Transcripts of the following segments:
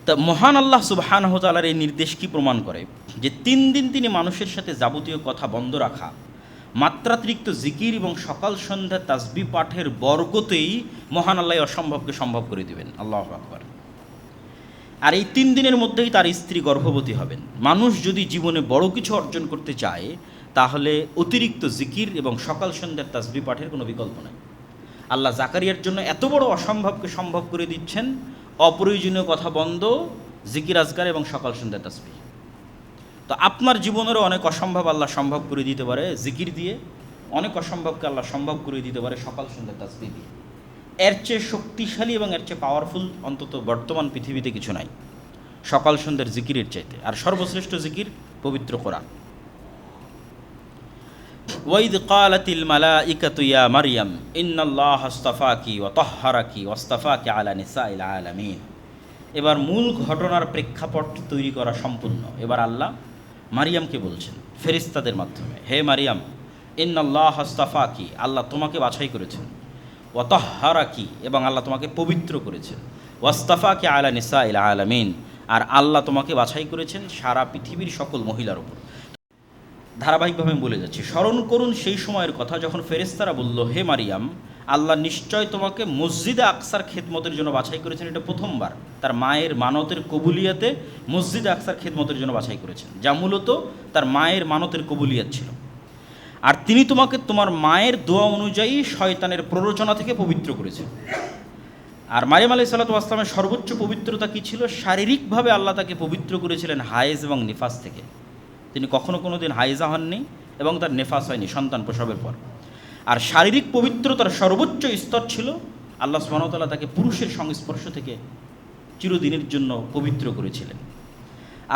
তা মহান আল্লাহ সুবহানাহু ওয়া তাআলার এই নির্দেশ কি প্রমাণ করে? যে 3 দিন তিনি মানুষের সাথে যাবতীয় কথা বন্ধ রাখা, মাত্রাতিরিক্ত জিকির এবং সকাল সন্ধ্যা তাসবিহ পাঠের বরকতেই মহান আল্লাহ অসম্ভবকে সম্ভব করে দিবেন। আল্লাহু আকবার। আর এই 3 দিনের মধ্যেই তার স্ত্রী গর্ভবতী হবেন। মানুষ যদি জীবনে বড় কিছু অর্জন করতে চায়, তাহলে অতিরিক্ত জিকির এবং সকাল সন্ধ্যার তাসবিহ পাঠের কোনো বিকল্প নাই। আল্লাহ জাকারিয়ার জন্য এত বড় অসম্ভবকে সম্ভব করে দিচ্ছেন, অপ্রয়োজনীয় কথা বন্ধ, জিকির আজকার এবং সকাল সন্ধ্যা তাসবিহ। তো আপনার জীবনেরও অনেক অসম্ভব আল্লাহ সম্ভব করে দিতে পারে জিকির দিয়ে, অনেক অসম্ভবকে আল্লাহ সম্ভব করে দিতে পারে সকাল সন্ধ্যা তাসবিহ দিয়ে। এর চেয়ে শক্তিশালী এবং এর চেয়ে পাওয়ারফুল অন্তত বর্তমান পৃথিবীতে কিছু নাই সকাল সন্ধ্যার জিকিরের চাইতে। আর সর্বশ্রেষ্ঠ জিকির পবিত্র কোরআন। ওয়াইদ ক্বালাতিল মালাইকাতু ইয়া মারইয়াম ইন্নাল্লাহা আসতাফাকি ওয়া তাহহারাকি ওয়াসতাফাকি আলা নিসাইল আলামিন। এবার মূল ঘটনার প্রেক্ষাপট তৈরি করা সম্পূর্ণ। এবার আল্লাহ মারিয়ামকে বলছেন ফেরেশতাদের মাধ্যমে, হে মারিয়াম, ইন্নাল্লাহা আসতাফাকি, আল্লাহ তোমাকে বাছাই করেছেন, ওয়া তাহহারাকি, এবং আল্লাহ তোমাকে পবিত্র করেছেন, ওয়াসতাফাকি আলা নিসাইল আলামিন, আর আল্লাহ তোমাকে বাছাই করেছেন সারা পৃথিবীর সকল মহিলার উপর। ধারাবাহিকভাবে আমি বলে যাচ্ছি। স্মরণ করুন সেই সময়ের কথা যখন ফেরেশতারা বলল, হে মারিয়াম, আল্লাহ নিশ্চয় তোমাকে মসজিদে আকসার খেদমতের জন্য বাছাই করেছেন। এটা প্রথমবার তার মায়ের মানতের কবুলিয়াতে মসজিদে আকসার খেদমতের জন্য বাছাই করেছেন, যা মূলত তার মায়ের মানতের কবুলিয়াত ছিল। আর তিনি তোমাকে তোমার মায়ের দোয়া অনুযায়ী শয়তানের প্ররোচনা থেকে পবিত্র করেছেন। আর মারিয়াম আলাইহিস সালাতু ওয়াস সালামের সর্বোচ্চ পবিত্রতা কী ছিল? শারীরিকভাবে আল্লাহ তাকে পবিত্র করেছিলেন হায়েজ এবং নিফাস থেকে। তিনি কখনো কোনো দিন হাইজা হননি এবং তার নেফাস হয়নি সন্তান প্রসবের পর। আর শারীরিক পবিত্রতার সর্বোচ্চ স্তর ছিল আল্লাহ সুবহানাহু ওয়া তাআলা তাকে পুরুষের সংস্পর্শ থেকে চিরদিনের জন্য পবিত্র করেছিলেন।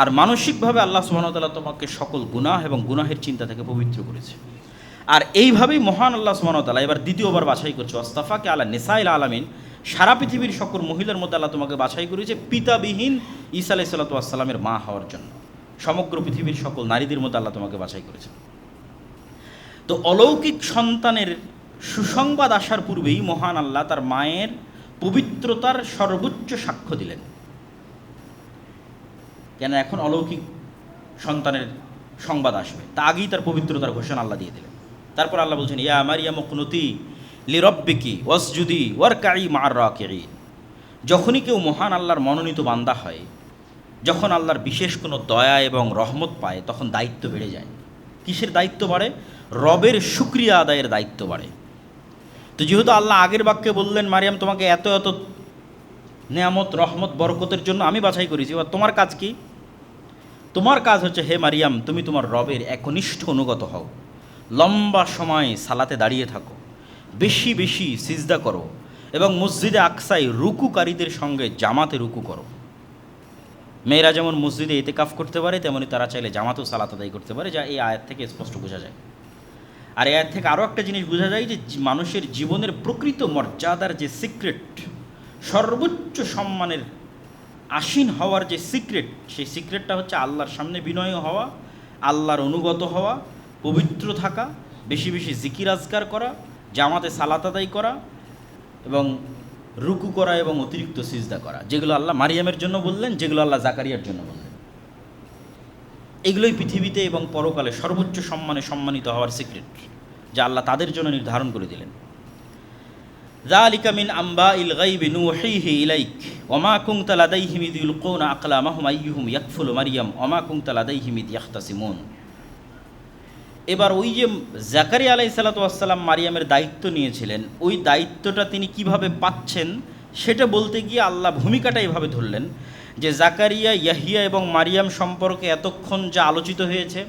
আর মানসিকভাবে আল্লাহ সুবহানাহু ওয়া তাআলা তোমাকে সকল গুনাহ এবং গুনাহের চিন্তা থেকে পবিত্র করেছে। আর এইভাবেই মহান আল্লাহ সুবহানাহু ওয়া তাআলা এবার দ্বিতীয়বার বাছাই করছে, ওয়াসতাফাকে আলা নিসাইল আলামিন, সারা পৃথিবীর সকল মহিলার মধ্যে আল্লাহ তোমাকে বাছাই করেছে পিতাবিহীন ঈসা আলাইহিস সালাতু ওয়াস সালামের মা হওয়ার জন্য। সমগ্র পৃথিবীর সকল নারীদের মধ্যে আল্লাহ তোমাকে বাছাই করেছেন। তো অলৌকিক সন্তানের সুসংবাদ আসার পূর্বেই মহান আল্লাহ তার মায়ের পবিত্রতার সর্বোচ্চ সাক্ষ্য দিলেন। কেন এখন অলৌকিক সন্তানের সংবাদ আসবে, তা আগেই তার পবিত্রতার ঘোষণা আল্লাহ দিয়ে দিলেন। তারপর আল্লাহ বলছেন, ইয়া মারিয়াম কুনুতি লিরাব্বিকি ওয়াসজুদি ওয়ারকাই মা'আর রাকিঈন। যখনই কেউ মহান আল্লাহর মনোনীত বান্দা হয়, যখন আল্লাহর বিশেষ কোনো দয়া এবং রহমত পায়, তখন দায়িত্ব বেড়ে যায়। কিসের দায়িত্ব বাড়ে? রবের শুকরিয়া আদায়ের দায়িত্ব বাড়ে। তো যেহেতু আল্লাহ আগের বাক্যে বললেন, মারিয়াম তোমাকে এত এত নেয়ামত রহমত বরকতের জন্য আমি বাছাই করেছি, এবার তোমার কাজ কি? তোমার কাজ হচ্ছে, হে মারিয়াম, তুমি তোমার রবের একনিষ্ঠ অনুগত হও, লম্বা সময় সালাতে দাঁড়িয়ে থাকো, বেশি বেশি সিজদা করো, এবং মসজিদে আকসায় রুকুকারীদের সঙ্গে জামাতে রুকু করো। মেয়েরা যেমন মসজিদে ইতিকাফ করতে পারে, তেমনি তারা চাইলে জামাতেও সালাত আদায় করতে পারে, যা এই আয়াত থেকে স্পষ্ট বোঝা যায়। আর এই আয়াত থেকে আরও একটা জিনিস বোঝা যায় যে মানুষের জীবনের প্রকৃত মর্যাদার যে সিক্রেট, সর্বোচ্চ সম্মানের আসীন হওয়ার যে সিক্রেট, সেই সিক্রেটটা হচ্ছে আল্লাহর সামনে বিনয় হওয়া, আল্লাহর অনুগত হওয়া, পবিত্র থাকা, বেশি বেশি জিকির আজকার করা, জামাতে সালাত আদায় করা, এবং রুকু করা এবং অতিরিক্ত সিজদা করা, যেগুলো আল্লাহ মারিয়ামের জন্য বললেন, যেগুলো আল্লাহ জাকারিয়ার জন্য বললেন। এগুলোই পৃথিবীতে এবং পরকালে সর্বোচ্চ সম্মানে সম্মানিত হওয়ার সিক্রেট, যা আল্লাহ তাদের জন্য নির্ধারণ করে দিলেন। যালিকা মিন আম্বাইল গায়বি নুহিহি ইলাইক ওয়া মা কুনতা লাদাইহিম ইয ইলকুনা আকলামাহুম আইয়ুহুম ইয়াকফুলু মারইয়াম ওয়া মা কুনতা লাদাইহিম ইয ইখতাসিমুন। এবার ওই যে জাকারিয়া আলাইহিস সালাতু ওয়াস সালাম মারিয়ামের দায়িত্ব নিয়েছিলেন, ওই দায়িত্বটা তিনি কিভাবে পাচ্ছেন সেটা বলতে গিয়ে আল্লাহ ভূমিকাটা এভাবে ধরলেন যে জাকারিয়া, ইয়াহিয়া এবং মারিয়াম সম্পর্কে এতক্ষণ যা আলোচিত হয়েছে,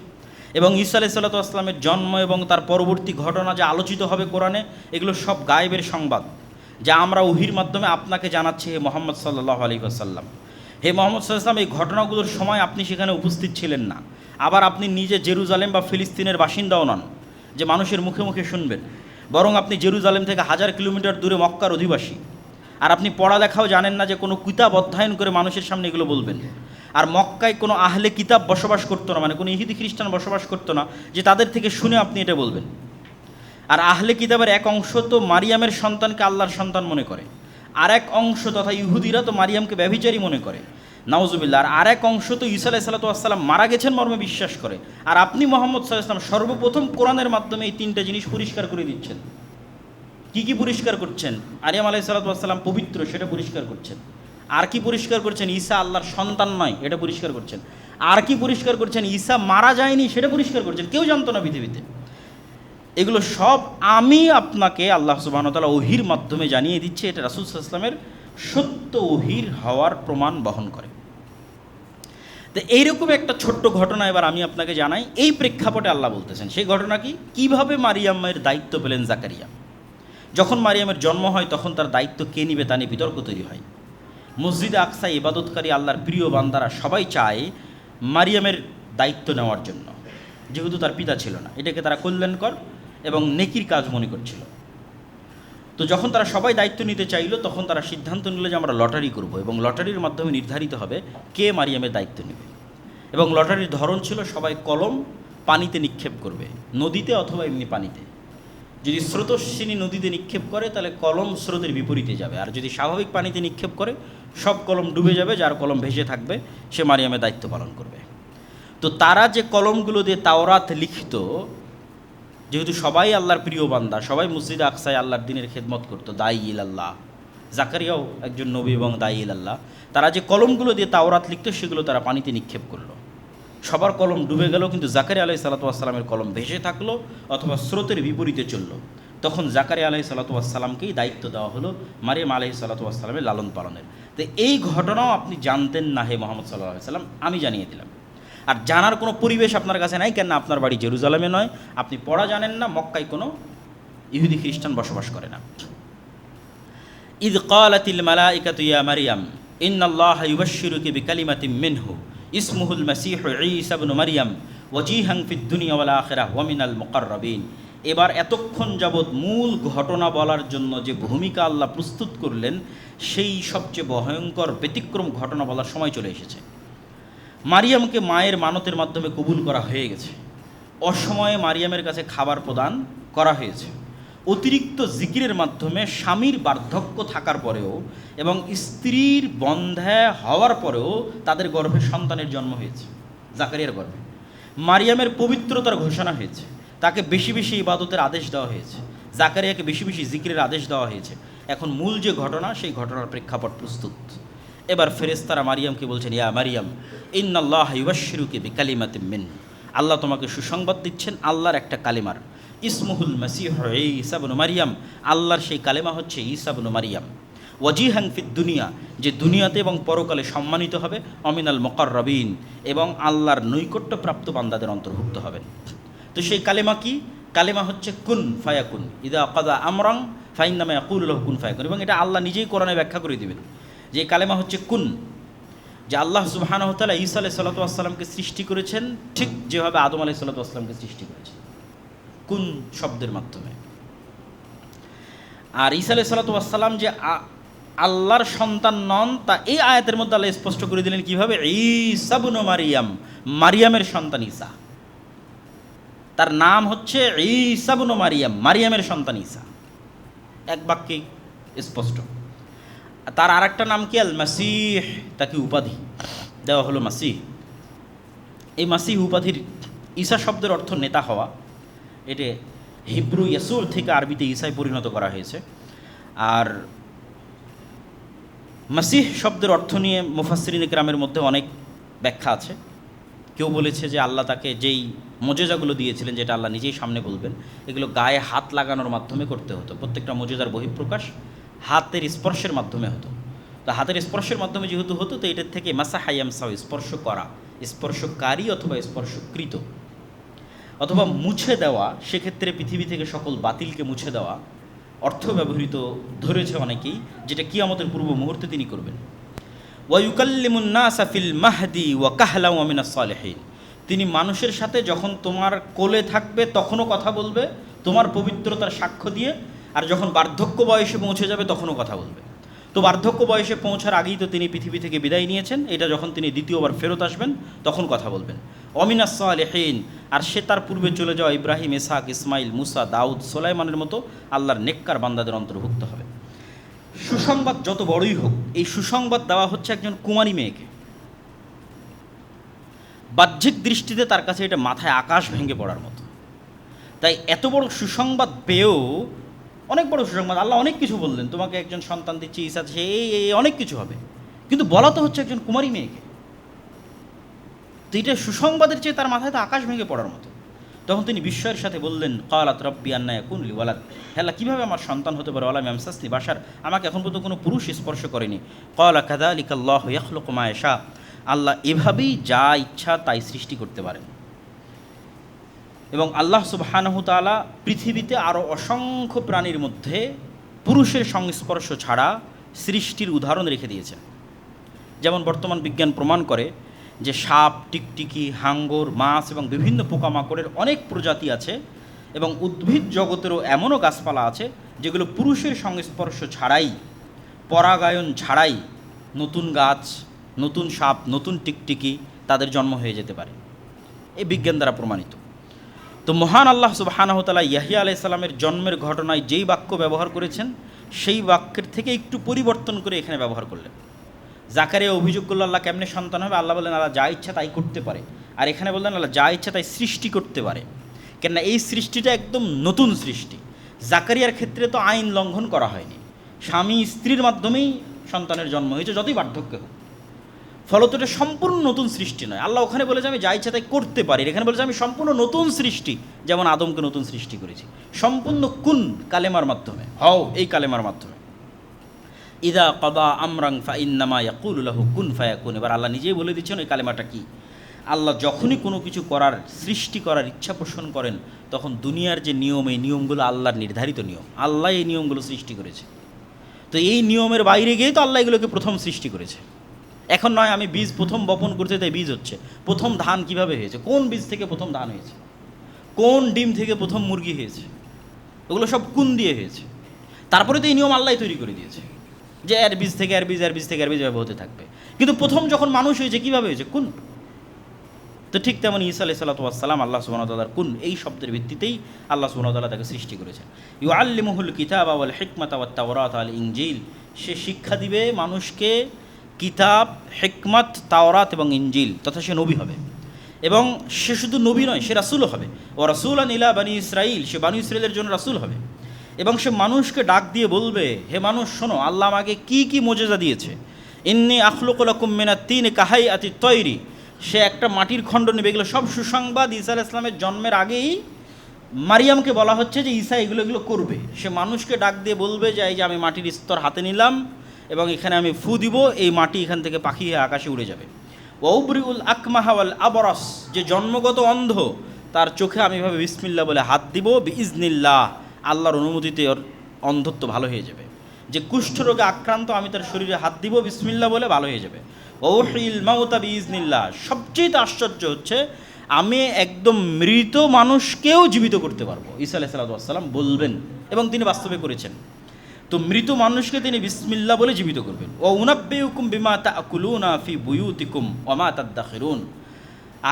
এবং ঈসা আলাইহিস সালাতু ওয়াস সালামের জন্ম এবং তার পরবর্তী ঘটনা যা আলোচিত হবে কোরআনে, এগুলো সব গায়েবের সংবাদ, যা আমরা ওহীর মাধ্যমে আপনাকে জানাচ্ছি, হে মুহাম্মদ সাল্লাল্লাহু আলাইহি ওয়াসাল্লাম। হে মুহাম্মদ সাল্লাল্লাহু আলাইহি ওয়াসাল্লাম, এই ঘটনাগুলোর সময় আপনি সেখানে উপস্থিত ছিলেন না। আবার আপনি নিজে জেরুজালেম বা ফিলিস্তিনের বাসিন্দাও নন যে মানুষের মুখে মুখে শুনবেন, বরং আপনি জেরুজালেম থেকে 1000 কিলোমিটার দূরে মক্কার অধিবাসী। আর আপনি পড়ালেখাও জানেন না যে কোনো কিতাব অধ্যয়ন করে মানুষের সামনে এগুলো বলবেন। আর মক্কায় কোনো আহলে কিতাব বসবাস করতো না, মানে কোনো ইহুদি খ্রিস্টান বসবাস করতো না যে তাদের থেকে শুনে আপনি এটা বলবেন। আর আহলে কিতাবের এক অংশ তো মারিয়ামের সন্তানকে আল্লাহর সন্তান মনে করে, আর এক অংশ তথা ইহুদিরা তো মারিয়ামকে ব্যভিচারী মনে করে, নাউজুবিল্লাহ। আর এক অংশ তো ঈসা আলাইহিস সালাতু ওয়াস সালাম মারা গেছেন মর্মে বিশ্বাস করে। আর আপনি মুহাম্মদ সাল্লাল্লাহু আলাইহি ওয়াসাল্লাম সর্বপ্রথম কোরআনের মাধ্যমে এই তিনটা জিনিস পরিষ্কার করে দিচ্ছেন। কি কি পরিষ্কার করছেন? মারিয়াম আলাইহিস সালাতু ওয়াস সালাম পবিত্র, সেটা পরিষ্কার করছেন। আর কি পরিষ্কার করছেন? ঈসা আল্লাহর সন্তান নয়, এটা পরিষ্কার করছেন। আর কি পরিষ্কার করছেন? ঈসা মারা যায়নি, সেটা পরিষ্কার করছেন। কেউ জানতো না পৃথিবীতে। এগুলো সব আমি আপনাকে আল্লাহ সুবহানাহু ওয়া তাআলা ওহীর মাধ্যমে জানিয়ে দিচ্ছে। এটা রাসূল সাল্লাল্লাহু আলাইহি ওয়াসাল্লামের সত্য ওহীর হওয়ার প্রমাণ বহন করে। তো এইরকম একটা ছোট্ট ঘটনা এবার আমি আপনাকে জানাই। এই প্রেক্ষাপটে আল্লাহ বলতেছেন সেই ঘটনা কি, কীভাবে মারিয়ামের দায়িত্ব পেলেন জাকারিয়া। যখন মারিয়ামের জন্ম হয় তখন তার দায়িত্ব কে নিবে তা নিয়ে বিতর্ক তৈরি হয়। মসজিদে আকসায় ইবাদতকারী আল্লাহর প্রিয় বান্দারা সবাই চায় মারিয়ামের দায়িত্ব নেওয়ার জন্য, যেহেতু তার পিতা ছিল না। এটাকে তারা কল্যাণকর এবং নেকির কাজ মনে করছিল। তো যখন তারা সবাই দায়িত্ব নিতে চাইল, তখন তারা সিদ্ধান্ত নিল যে আমরা লটারি করব এবং লটারির মাধ্যমে নির্ধারিত হবে কে মারিয়ামের দায়িত্ব নেবে। এবং লটারির ধরন ছিল সবাই কলম পানিতে নিক্ষেপ করবে, নদীতে অথবা এমনি পানিতে। যদি স্রোতস্বিনী নদীতে নিক্ষেপ করে তাহলে কলম স্রোতের বিপরীতে যাবে, আর যদি স্বাভাবিক পানিতে নিক্ষেপ করে সব কলম ডুবে যাবে, যার কলম ভেসে থাকবে সে মারিয়ামের দায়িত্ব পালন করবে। তো তারা যে কলমগুলো দিয়ে তাওরাত লিখিত, যেহেতু সবাই আল্লাহর প্রিয় বান্দা, সবাই মসজিদে আকসায় আল্লাহর দিনের খেদমত করতো, দায়ী ইলাল্লাহ, জাকারিয়াও একজন নবী এবং দায়ী ইলাল্লাহ, তারা যে কলমগুলো দিয়ে তাওরাত লিখত সেগুলো তারা পানিতে নিক্ষেপ করলো। সবার কলম ডুবে গেল, কিন্তু জাকারিয়া আলাইহিস সালাতু ওয়াস সালামের কলম ভেসে থাকলো অথবা স্রোতের বিপরীতে চললো। তখন জাকারিয়া আলাইহিস সালাতু ওয়াস সালামকেই দায়িত্ব দেওয়া হলো মারিয়াম আলাইহিস সালাতু ওয়াস সালামের লালন পালনের। তো এই ঘটনাও আপনি জানতেন না হে মুহাম্মদ সাল্লাল্লাহু আলাইহি সাল্লাম, আমি জানিয়ে দিলাম। আর জানার কোনো পরিবেশ আপনার কাছে নাই, কেন আপনার বাড়ি জেরুজালেমে নয়, আপনি পড়া জানেন না, মক্কায় কোনো ইহুদি খ্রিস্টান বসবাস করে না। ইয ক্বালাতিল মালাইকাতু ইয়া মারিয়াম ইন্নাল্লাহা ইউবাশশিরুকি বিকালিমাতিন মিনহু ইসমুহুল মাসীহু ঈসা ইবনু মারিয়াম ওয়াজিহান ফিদ দুনিয়া ওয়াল আখিরাহ ওয়া মিনাল মুকাররাবিন। এবার এতক্ষণ যাবৎ মূল ঘটনা বলার জন্য যে ভূমিকা আল্লাহ প্রস্তুত করলেন, সেই সবচেয়ে ভয়ঙ্কর ব্যতিক্রম ঘটনা বলার সময় চলে এসেছে। মারিয়ামকে মায়ের মানতের মাধ্যমে কবুল করা হয়ে গেছে। অসময়ে মারিয়ামের কাছে খাবার প্রদান করা হয়েছে। অতিরিক্ত জিকিরের মাধ্যমে স্বামীর বার্ধক্য থাকার পরেও এবং স্ত্রীর বন্ধ্যা হওয়ার পরেও তাদের গর্ভে সন্তানের জন্ম হয়েছে, জাকারিয়ার গর্ভে। মারিয়ামের পবিত্রতার ঘোষণা হয়েছে, তাকে বেশি বেশি ইবাদতের আদেশ দেওয়া হয়েছে, জাকারিয়াকে বেশি বেশি জিকিরের আদেশ দেওয়া হয়েছে। এখন মূল যে ঘটনা, সেই ঘটনার প্রেক্ষাপট প্রস্তুত। এবার ফেরেশতারা মারিয়ামকে বলছেন, ইয়া মারিয়াম ইন্নাল্লাহা ইউবাশশিরুকি বিকালিমাতিন মিন, আল্লাহ তোমাকে সুসংবাদ দিচ্ছেন আল্লাহর একটা কালিমার। ইসমুহুল মাসীহু ঈসা ইবনু মারিয়াম, আল্লাহর সেই কালেমা হচ্ছে ঈসা ইবনু মারিয়াম। ওয়াজিহান ফিদ দুনিয়া, যে দুনিয়াতে এবং পরকালে সম্মানিত হবে, অমিনাল মুকাররাবিন, এবং আল্লাহর নৈকট্যপ্রাপ্ত বান্দাদের অন্তর্ভুক্ত হবেন। তো সেই কালেমা কি? কালেমা হচ্ছে কুন ফায়াকুন, ইদা কাযা আমরান ফাইন্নামা ইয়াকুলু লাহু কুন ফায়াকুন। এবং এটা আল্লাহ নিজেই কোরআনে ব্যাখ্যা করে দিবেন যে কালেমা হচ্ছে কুন, যে আল্লাহ সুবহানাহু ওয়া তাআলা ঈসা আলাইহিস সালাতু ওয়াস সালামকে সৃষ্টি করেছেন ঠিক যেভাবে আদম আলাইহিস সালাতু ওয়াস সালামকে সৃষ্টি করেছেন, কুন শব্দের মাধ্যমে। আর ঈসা আলাইহিস সালাতু ওয়াস সালাম যে আল্লাহর সন্তান নন, তা এই আয়াতের মধ্যে আল্লাহ স্পষ্ট করে দিলেন কিভাবে। ঈসা ইবনু মারিয়াম, মারিয়ামের সন্তান ঈসা, তার নাম হচ্ছে ঈসা ইবনু মারিয়াম, মারিয়ামের সন্তান ঈসা, এক বাক্যে স্পষ্ট। তার আর একটা নাম কি? আল মাসীহ, তাকে উপাধি দেওয়া হলো মাসীহ। এই মাসীহ উপাধির ঈসা শব্দের অর্থ নেতা হওয়া, এটা হিব্রু ইয়াসুর থেকে আরবিতে ঈসায় পরিণত করা হয়েছে। আর মাসীহ শব্দের অর্থ নিয়ে মুফাসসিরিন কিরামের মধ্যে অনেক ব্যাখ্যা আছে। কেউ বলেছে যে আল্লাহ তাকে যেই মোজেজাগুলো দিয়েছিলেন, যেটা আল্লাহ নিজেই সামনে বলবেন, এগুলো গায়ে হাত লাগানোর মাধ্যমে করতে হতো। প্রত্যেকটা মোজেজার বহিঃপ্রকাশ হাতের স্পর্শের মাধ্যমে হতো। তো হাতের স্পর্শের মাধ্যমে যেহেতু হতো, তো এটার থেকে মাসাহা ইয়ামসাহু, স্পর্শ করা, স্পর্শকারী অথবা স্পর্শকৃত, অথবা মুছে দেওয়া, সেক্ষেত্রে পৃথিবী থেকে সকল বাতিলকে মুছে দেওয়া অর্থ ব্যবহৃত ধরেছে অনেকেই, যেটা কিয়ামতের পূর্ব মুহূর্তে তিনি করবেন। ওয়া ইউকাল্লিমুন নাসা ফিল মাহদি ওয়া কাহলাও ওয়া মিনাস সালিহিন, তিনি মানুষের সাথে যখন তোমার কোলে থাকবে তখনও কথা বলবে তোমার পবিত্রতার সাক্ষ্য দিয়ে, আর যখন বার্ধক্য বয়সে পৌঁছে যাবে তখনও কথা বলবে। তো বার্ধক্য বয়সে পৌঁছার আগেই তো তিনি পৃথিবী থেকে বিদায় নিয়েছেন, এটা যখন তিনি দ্বিতীয়বার ফেরত আসবেন তখন কথা বলবেন। অমিনাস সালিহিন, আর সে তার পূর্বে চলে যাওয়া ইব্রাহিম, ইসহাক, ইসমাইল, মুসা, দাউদ, সুলাইমানের মতো আল্লাহর নেককার বান্দাদের অন্তর্ভুক্ত হবে। সুসংবাদ যত বড়ই হোক, এই সুসংবাদ দেওয়া হচ্ছে একজন কুমারী মেয়েকে। বাহ্যিক দৃষ্টিতে তার কাছে এটা মাথায় আকাশ ভেঙে পড়ার মতো। তাই এত বড় সুসংবাদ পেয়েও, অনেক বড় সুসংবাদ, আল্লাহ অনেক কিছু বললেন, তোমাকে একজন সন্তান দিচ্ছে, ঈসা আছে, এই অনেক কিছু হবে, কিন্তু বলা তো হচ্ছে একজন কুমারী মেয়েকে। তো এটা সুসংবাদের চেয়ে তার মাথায় তো আকাশ ভেঙে পড়ার মতো। তখন তিনি বিস্ময়ের সাথে বললেন, ক্বালাত রাব্বি আন্না ইয়াকুনু লি ওয়ালাদ, হে আল্লাহ, কীভাবে আমার সন্তান হতে পারে, ওয়ালাম ইয়ামসাসনি বাশার, আমাকে এখন পর্যন্ত কোনো পুরুষ স্পর্শ করেনি। ক্বালা কাযালিকা আল্লাহু ইয়াখলুকু মা ইয়াশা, আল্লাহ এভাবেই যা ইচ্ছা তাই সৃষ্টি করতে পারেন। এবং আল্লাহ সুবহানাহু তাআলা পৃথিবীতে আরও অসংখ্য প্রাণীর মধ্যে পুরুষের সংস্পর্শ ছাড়া সৃষ্টির উদাহরণ রেখে দিয়েছেন। যেমন বর্তমান বিজ্ঞান প্রমাণ করে যে সাপ, টিকটিকি, হাঙ্গর, মাছ এবং বিভিন্ন পোকামাকড়ের অনেক প্রজাতি আছে, এবং উদ্ভিদ জগতেরও এমনও গাছপালা আছে যেগুলো পুরুষের সংস্পর্শ ছাড়াই, পরাগায়ন ছাড়াই নতুন গাছ, নতুন সাপ, নতুন টিকটিকি তাদের জন্ম হয়ে যেতে পারে। এই বিজ্ঞান দ্বারা প্রমাণিত। তো মহান আল্লাহ সুবহানাহু তাআলা ইয়াহইয়া আলাইহিস সালামের জন্মের ঘটনায় যেই বাক্য ব্যবহার করেছেন, সেই বাক্যের থেকে একটু পরিবর্তন করে এখানে ব্যবহার করলেন। জাকারিয়া অভিযোগ করল, আল্লাহ কেমনে সন্তান হবে? আল্লাহ বললেন, আল্লাহ যা ইচ্ছা তাই করতে পারে। আর এখানে বললেন, আল্লাহ যা ইচ্ছা তাই সৃষ্টি করতে পারে। কেননা এই সৃষ্টিটা একদম নতুন সৃষ্টি। জাকারিয়ার ক্ষেত্রে তো আইন লঙ্ঘন করা হয়নি, স্বামী স্ত্রীর মাধ্যমেই সন্তানের জন্ম হয়েছে, যতই বার্ধক্য হোক। ফলত এটা সম্পূর্ণ নতুন সৃষ্টি নয়। আল্লাহ ওখানে বলেছে আমি যা ইচ্ছা তাই করতে পারি, এখানে বলেছে আমি সম্পূর্ণ নতুন সৃষ্টি, যেমন আদমকে নতুন সৃষ্টি করেছি, সম্পূর্ণ কুন কালেমার মাধ্যমে, হও এই কালেমার মাধ্যমে। ইদা কদা আমরাং ফাইন্নামা ইয়াকুলু লাহু কুন ফায়াকুন। এবার আল্লাহ নিজেই বলে দিচ্ছেন ওই কালেমাটা কি। আল্লাহ যখনই কোনো কিছু করার, সৃষ্টি করার ইচ্ছা পোষণ করেন, তখন দুনিয়ার যে নিয়ম, এই নিয়মগুলো আল্লাহর নির্ধারিত নিয়ম, আল্লাহ এই নিয়মগুলো সৃষ্টি করেছে। তো এই নিয়মের বাইরে গিয়ে তো আল্লাহ এগুলোকে প্রথম সৃষ্টি করেছে। এখন নয় আমি বীজ প্রথম বপন করতে, তাই বীজ হচ্ছে। প্রথম ধান কিভাবে হয়েছে, কোন বীজ থেকে প্রথম ধান হয়েছে, কোন ডিম থেকে প্রথম মুরগি হয়েছে, ওগুলো সব কোন দিয়ে হয়েছে। তারপরে তো এই নিয়ম আল্লাহ তৈরি করে দিয়েছে যে এর বীজ থেকে এর বীজ, এর বীজ থেকে এর বীজ এভাবে হতে থাকবে। কিন্তু প্রথম যখন মানুষ হয়েছে কীভাবে হয়েছে, কোন। তো ঠিক তেমন ঈসা আলাইহিস সালাতু ওয়াস সালাম আল্লাহ সুবহানাহু ওয়া তাআলার কুন, এই শব্দের ভিত্তিতেই আল্লাহ সুবহানাহু ওয়া তাআলা তাকে সৃষ্টি করেছেন। ইউআল্লিমুহুল কিতাবা ওয়াল হিকমাতা ওয়াত তাওরাত ওয়াল ইনজিল, সে শিক্ষা দিবে মানুষকে কিতাব, হিকমত, তাওরাত এবং ইনজিল, তথা সে নবী হবে। এবং সে শুধু নবী নয়, সে রাসূলও হবে। ও রাসূলান ইলা বানি ইসরাইল, সে বানি ইসরাইলের জন্য রাসূল হবে। এবং সে মানুষকে ডাক দিয়ে বলবে, হে মানুষ শোনো, আল্লাহ আমাকে কি কি মোজেজা দিয়েছে। ইন্নী আখলুকু লাকুম মিনাত তিনি কাহাইয়াতি তয়রি, সে একটা মাটির খণ্ড নেবে। এগুলো সব সুসংবাদ ঈসা আলাইহিস সালামের জন্মের আগেই মারিয়ামকে বলা হচ্ছে যে ঈসা এগুলো করবে। সে মানুষকে ডাক দিয়ে বলবে যে এই যে আমি মাটির স্তর হাতে নিলাম এবং এখানে আমি ফু দিব, এই মাটি এখান থেকে পাখি হয়ে আকাশে উড়ে যাবে। ওয়াউবরিউল আকমাহা ওয়াল আবরাস, যে জন্মগত অন্ধ, তার চোখে আমি এভাবে বিসমিল্লাহ বলে হাত দিব, বিইজনিল্লাহ, আল্লাহর অনুমতিতে ওর অন্ধত্ব ভালো হয়ে যাবে। যে কুষ্ঠরোগে আক্রান্ত, আমি তার শরীরে হাত দিব বিসমিল্লাহ বলে, ভালো হয়ে যাবে। ওহিল মাউতা বিইজনিল্লাহ, সবচেয়ে আশ্চর্য হচ্ছে আমি একদম মৃত মানুষকেও জীবিত করতে পারবো, ঈসা আলাইহিস সালাম বলবেন, এবং তিনি বাস্তবে করেছেন। তো মৃত মানুষকে তিনি বিসমিল্লাহ বলে জীবিত করবেন। ও উনাব্বিউকুম বিমা তাকুলুনা ফি বুয়ুতিকুম ওয়া মা তাদাখিরুন,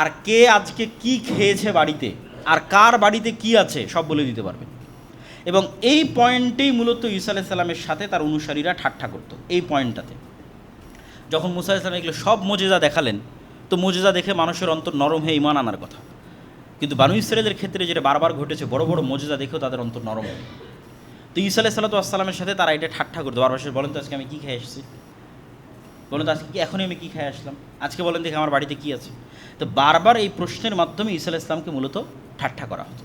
আর কে আজকে কি খেয়েছে বাড়িতে, আর কার বাড়িতে কি আছে, সব বলে দিতে পারবেন। এবং এই পয়েন্টেই মূলত ঈসা আলাইহিস সালামের সাথে তার অনুসারীরা ঠাট্টা করত। এই পয়েন্টটাতে যখন মুসা আলাইহিস সালাম এগুলো সব মোজেজা দেখালেন, তো মোজেজা দেখে মানুষের অন্তর নরম হয়ে ঈমান আনার কথা। কিন্তু বানু ইসরাঈলের ক্ষেত্রে যেটা বারবার ঘটেছে, বড় বড় মোজেজা দেখেও তাদের অন্তর নরম হয়। তো ঈসা আলাইহিস সালামের সাথে তারা এটা ঠাট্টা করতো বারবার। বলেন তো আজকে আমি কী খেয়ে এসেছি, বলেন তো আজকে কি, এখনই আমি কী খেয়ে আসলাম, আজকে বলেন দেখে আমার বাড়িতে কী আছে। তো বারবার এই প্রশ্নের মাধ্যমে ঈসা আলাইহিস সালামকে মূলত ঠাট্টা করা হতো।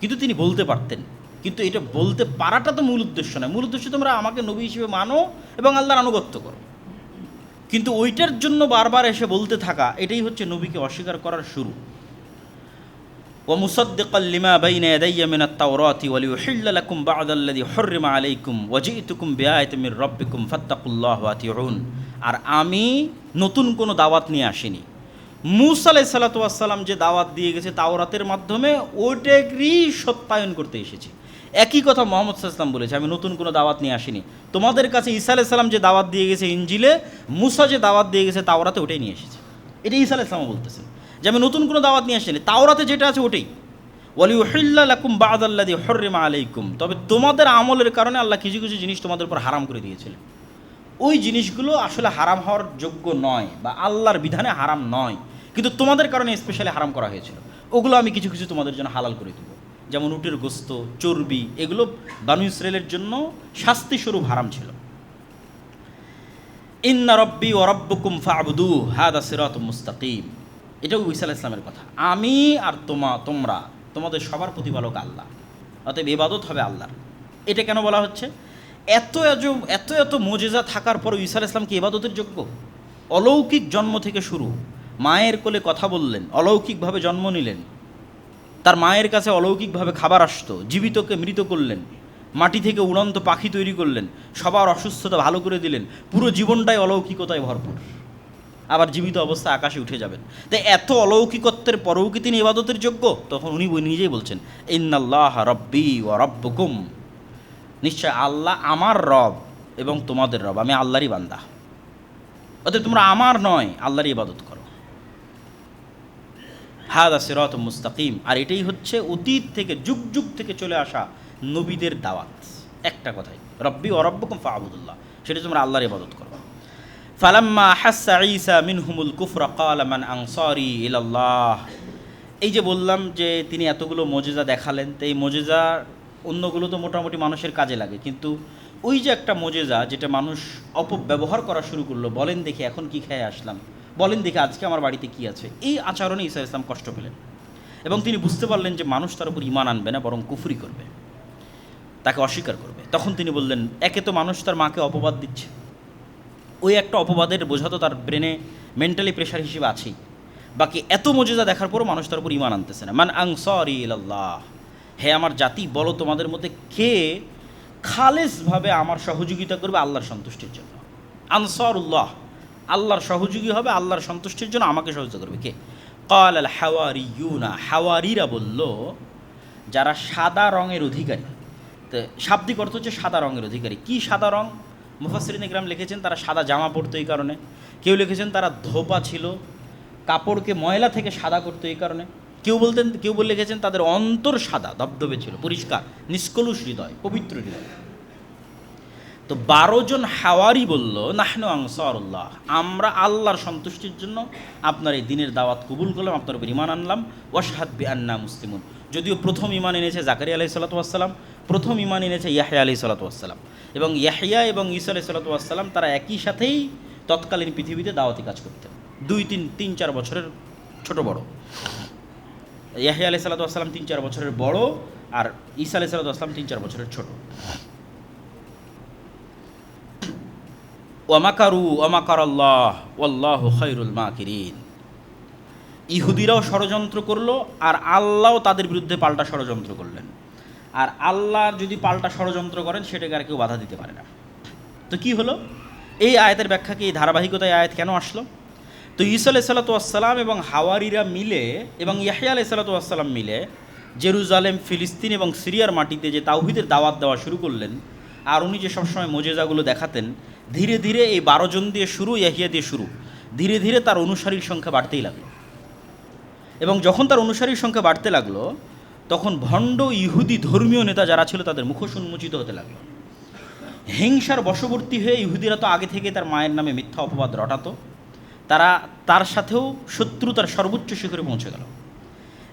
কিন্তু তিনি বলতে পারতেন, কিন্তু এটা বলতে পারাটা তো মূল উদ্দেশ্য নয়। মূল উদ্দেশ্য তোমরা আমাকে নবী হিসেবে মানো এবং আল্লাহর আনুগত্য করো। কিন্তু ওইটার জন্য বারবার এসে বলতে থাকা, এটাই হচ্ছে নবীকে অস্বীকার করার শুরু। ومصدقا لما بين يدي من التوراة وليحل لكم بعض الذي حرم عليكم وجئتكم بآية من ربكم فاتقوا الله وأطيعون, আর আমি নতুন কোনো দাওয়াত নিয়ে আসিনি। মূসা আলাইহিস সালাতু ওয়াস সালাম যে দাওয়াত দিয়ে গেছে তাওরাতের মাধ্যমে, ওইটারই সত্যায়ন করতে এসেছি। একই কথা মুহাম্মদ সাল্লাল্লাহু আলাইহি ওয়াসাল্লাম বলেছে, আমি নতুন কোনো দাওয়াত নিয়ে আসিনি। তোমাদের কাছে ঈসা আলাইহিস সালাম যে দাওয়াত দিয়ে গেছে ইনজিলে, মূসা যে দাওয়াত দিয়ে গেছে তাওরাতে, ওটাই নিয়ে এসেছে। এটা ঈসা আলাইহিস সালাম বলতেছেন যে আমি নতুন কোনো দাওয়াত নিয়ে আসিনি, তাওরাতে যেটা আছে ওটাই। ওয়ালিউহিল্লা লাকুম বা'দাল্লাযী হুররিমা আলাইকুম, তবে তোমাদের আমলের কারণে আল্লাহ কিছু কিছু জিনিস তোমাদের উপর হারাম করে দিয়েছিলেন। ওই জিনিসগুলো আসলে হারাম হওয়ার যোগ্য নয় বা আল্লাহর বিধানে হারাম নয়, কিন্তু তোমাদের কারণে স্পেশালি হারাম করা হয়েছিল। ওগুলো আমি কিছু কিছু তোমাদের জন্য হালাল করে দেবো, যেমন উটের গোস্ত, চর্বি, এগুলো বানু ইসরায়েলের জন্য শাস্তিস্বরূপ হারাম ছিল। ইন্না রব্বি ওয়া রব্বুকুম ফা'বুদু হাদা সিরাতুম মুস্তাকিম, এটাও ঈসা আলাইহিস সালামের কথা। আমি আর তোমরা তোমাদের সবার প্রতিপালক আল্লাহ, অতএব ইবাদত হবে আল্লাহর। এটা কেন বলা হচ্ছে? এত এত এত মোজেজা থাকার পরও ঈসা আলাইহিস সালাম কি ইবাদতের যোগ্য? অলৌকিক জন্ম থেকে শুরু, মায়ের কোলে কথা বললেন, অলৌকিকভাবে জন্ম নিলেন, তার মায়ের কাছে অলৌকিকভাবে খাবার আসতো, জীবিতকে মৃত করলেন, মাটি থেকে উড়ন্ত পাখি তৈরি করলেন, সবার অসুস্থতা ভালো করে দিলেন, পুরো জীবনটাই অলৌকিকতায় ভরপুর। আবার জীবিত অবস্থায় আকাশে উঠে যাবেন। তাই এত অলৌকিকত্বের পরেও কি তিনি ইবাদতের যোগ্য? তখন উনি নিজেই বলছেন, ইন্নাল্লাহ রব্বি ওয়া রব্বুকুম, নিশ্চয় আল্লাহ আমার রব এবং তোমাদের রব, আমি আল্লাহরই বান্দা, অতএব তোমরা আমার নয় আল্লাহরই ইবাদত করো। হাদা সিরাতুম মুস্তাকিম, আর এটাই হচ্ছে অতীত থেকে যুগ যুগ থেকে চলে আসা নবীদের দাওয়াত। একটা কথাই, রব্বি ওয়া রব্বুকুম ফা'বুদুল্লাহ, সেটা তোমরা আল্লাহর ইবাদত করো। ফালাম্মা হাসসা ঈসা মিনহুমুল কুফরা ক্বালা মান আনসারি ইলাল্লাহ, এই যে বললাম যে তিনি এতগুলো মোজেজা দেখালেন, তো এই মোজেজা অন্যগুলো তো মোটামুটি মানুষের কাজে লাগে, কিন্তু ওই যে একটা মোজেজা যেটা মানুষ অপব্যবহার করা শুরু করলো, বলেন দেখি এখন কি খেয়ে আসলাম, বলেন দেখি আজকে আমার বাড়িতে কি আছে, এই আচরণে ঈসা ইসলাম কষ্ট পেলেন এবং তিনি বুঝতে পারলেন যে মানুষ তার উপর ঈমান আনবে না, বরং কুফরি করবে, তাকে অস্বীকার করবে। তখন তিনি বললেন, একে তো মানুষ তার মাকে অপবাদ দিচ্ছে, ওই একটা অপবাদের বোঝা তো তার ব্রেনে মেন্টালি প্রেশার হিসেবে আছেই, বাকি এত মোজেজা দেখার পরও মানুষ তার উপর ঈমান আনতেছে না। মান আনসারি ইলাল্লাহ, হে আমার জাতি, বলো তোমাদের মধ্যে কে খালেসভাবে আমার সহযোগিতা করবে আল্লাহর সন্তুষ্টির জন্য। আনসারুল্লাহ, আল্লাহর সহযোগী হবে, আল্লাহর সন্তুষ্টির জন্য আমাকে সহযোগিতা করবে কে? ক্বাল আল হাওয়ারিয়ুনা, হাওয়ারিরা বলল যারা সাদা রঙের অধিকারী। তো শাব্দিক অর্থ হচ্ছে সাদা রঙের অধিকারী। কি সাদা রং? মুফাসসিরিন ইকরাম লিখেছেন তারা সাদা জামা পরতো এই কারণে, কেউ লিখেছেন তারা ধোপা ছিল, কাপড়কে ময়লা থেকে সাদা করতো এই কারণে, কেউ বলে লিখেছেন তাদের অন্তর সাদা ধবধবে ছিল, পরিষ্কার, নিষ্কলুষ হৃদয়, পবিত্র হৃদয়। তো 12 জন হাওয়ারি বলল, নাহনু আনসারুল্লাহ, আমরা আল্লাহর সন্তুষ্টির জন্য আপনার এই দিনের দাওয়াত কবুল করলাম, আপনার উপর ঈমান আনলাম, ওয়াশহাদ বিআন্না মুসলিমুন। যদিও প্রথম ঈমান এনেছে জাকারিয়া আলাইহিস সালাতু ওয়াস সালাম, প্রথম ঈমান এনেছে ইয়াহইয়া আলাইহিস সালাতু ওয়াস সালাম, এবং ইয়াহইয়া এবং ঈসা আলাইহিস সালাতু ওয়াস সালাম তারা একই সাথেই তৎকালীন পৃথিবীতে দাওয়াতি কাজ করতেন, 2-3-4 বছরের ছোট বড়। ইয়াহইয়া আলাইহিস সালাতু ওয়াস সালাম 3-4 বছরের বড়, আর ঈসা আলাইহিস সালাতু ওয়াস সালাম 3-4 বছরের ছোট। ওয়ামাকারু ওয়ামাকারাল্লাহ ওয়াল্লাহু খায়রুল মাকিরিন, ইহুদিরাও ষড়যন্ত্র করলো আর আল্লাহও তাদের বিরুদ্ধে পাল্টা ষড়যন্ত্র করলেন, আর আল্লাহ যদি পাল্টা ষড়যন্ত্র করেন সেটাকে আর কেউ বাধা দিতে পারে না। তো কি হলো? এই আয়াতের ব্যাখ্যা কি, এই ধারাবাহিকতায় আয়াত কেন আসলো? তো ঈসা আলাইহিস সালাতু ওয়াস সালাম এবং হাওয়ারিরা মিলে এবং ইয়াহইয়া আলাইহিস সালাতু ওয়াস সালাম মিলে জেরুজালেম, ফিলিস্তিন এবং সিরিয়ার মাটিতে যে তাওহীদের দাওয়াত দেওয়া শুরু করলেন, আর উনি যে সবসময় মোজেজাগুলো দেখাতেন, ধীরে ধীরে এই 12 জন দিয়ে শুরু, ইয়াহইয়া দিয়ে শুরু, ধীরে ধীরে তার অনুসারীর সংখ্যা বাড়তেই লাগলো। এবং যখন তার অনুসারীর সংখ্যা বাড়তে লাগলো, তখন ভণ্ড ইহুদি ধর্মীয় নেতা যারা ছিল তাদের মুখোশ উন্মোচিত হতে লাগলো। হিংসার বশবর্তী হয়ে ইহুদিরা তো আগে থেকে তার মায়ের নামে মিথ্যা অপবাদ রটাতো, তারা তার সাথেও শত্রুতার সর্বোচ্চ শিখরে পৌঁছে গেল।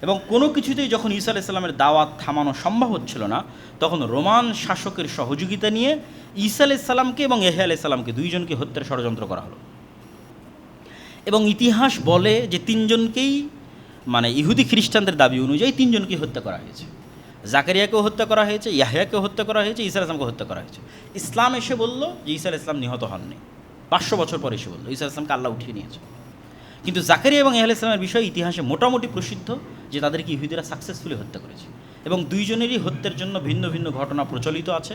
এবং কোনো কিছুতেই যখন ঈসা আলাইহিস সালামের দাওয়াত থামানো সম্ভব হচ্ছিল না, তখন রোমান শাসকের সহযোগিতা নিয়ে ঈসা আলাইহিস সালামকে এবং ইয়াহইয়া আলাইহিস সালামকে, 2 জনকে হত্যার ষড়যন্ত্র করা হলো। এবং ইতিহাস বলে যে 3 জনকেই, মানে ইহুদি খ্রিস্টানদের দাবি অনুযায়ী 3 জনকেই হত্যা করা হয়েছে। জাকারিয়াকেও হত্যা করা হয়েছে, ইয়াহইয়াকেও হত্যা করা হয়েছে, ঈসা আলাইহিস সালামকে হত্যা করা হয়েছে। ইসলাম এসে বলল যে ঈসা আলাইহিস সালাম নিহত হননি, 500 বছর পরে এসে বলল ঈসা আলাইহিস সালামকে আল্লাহ উঠিয়ে নিয়েছে। কিন্তু জাকারিয়া এবং ইয়াহইয়া আলাইহিস সালামের বিষয়ে ইতিহাসে মোটামুটি প্রসিদ্ধ যে তাদেরকে ইহুদিরা সাকসেসফুলি হত্যা করেছে, এবং 2 জনেরই হত্যার জন্য ভিন্ন ভিন্ন ঘটনা প্রচলিত আছে,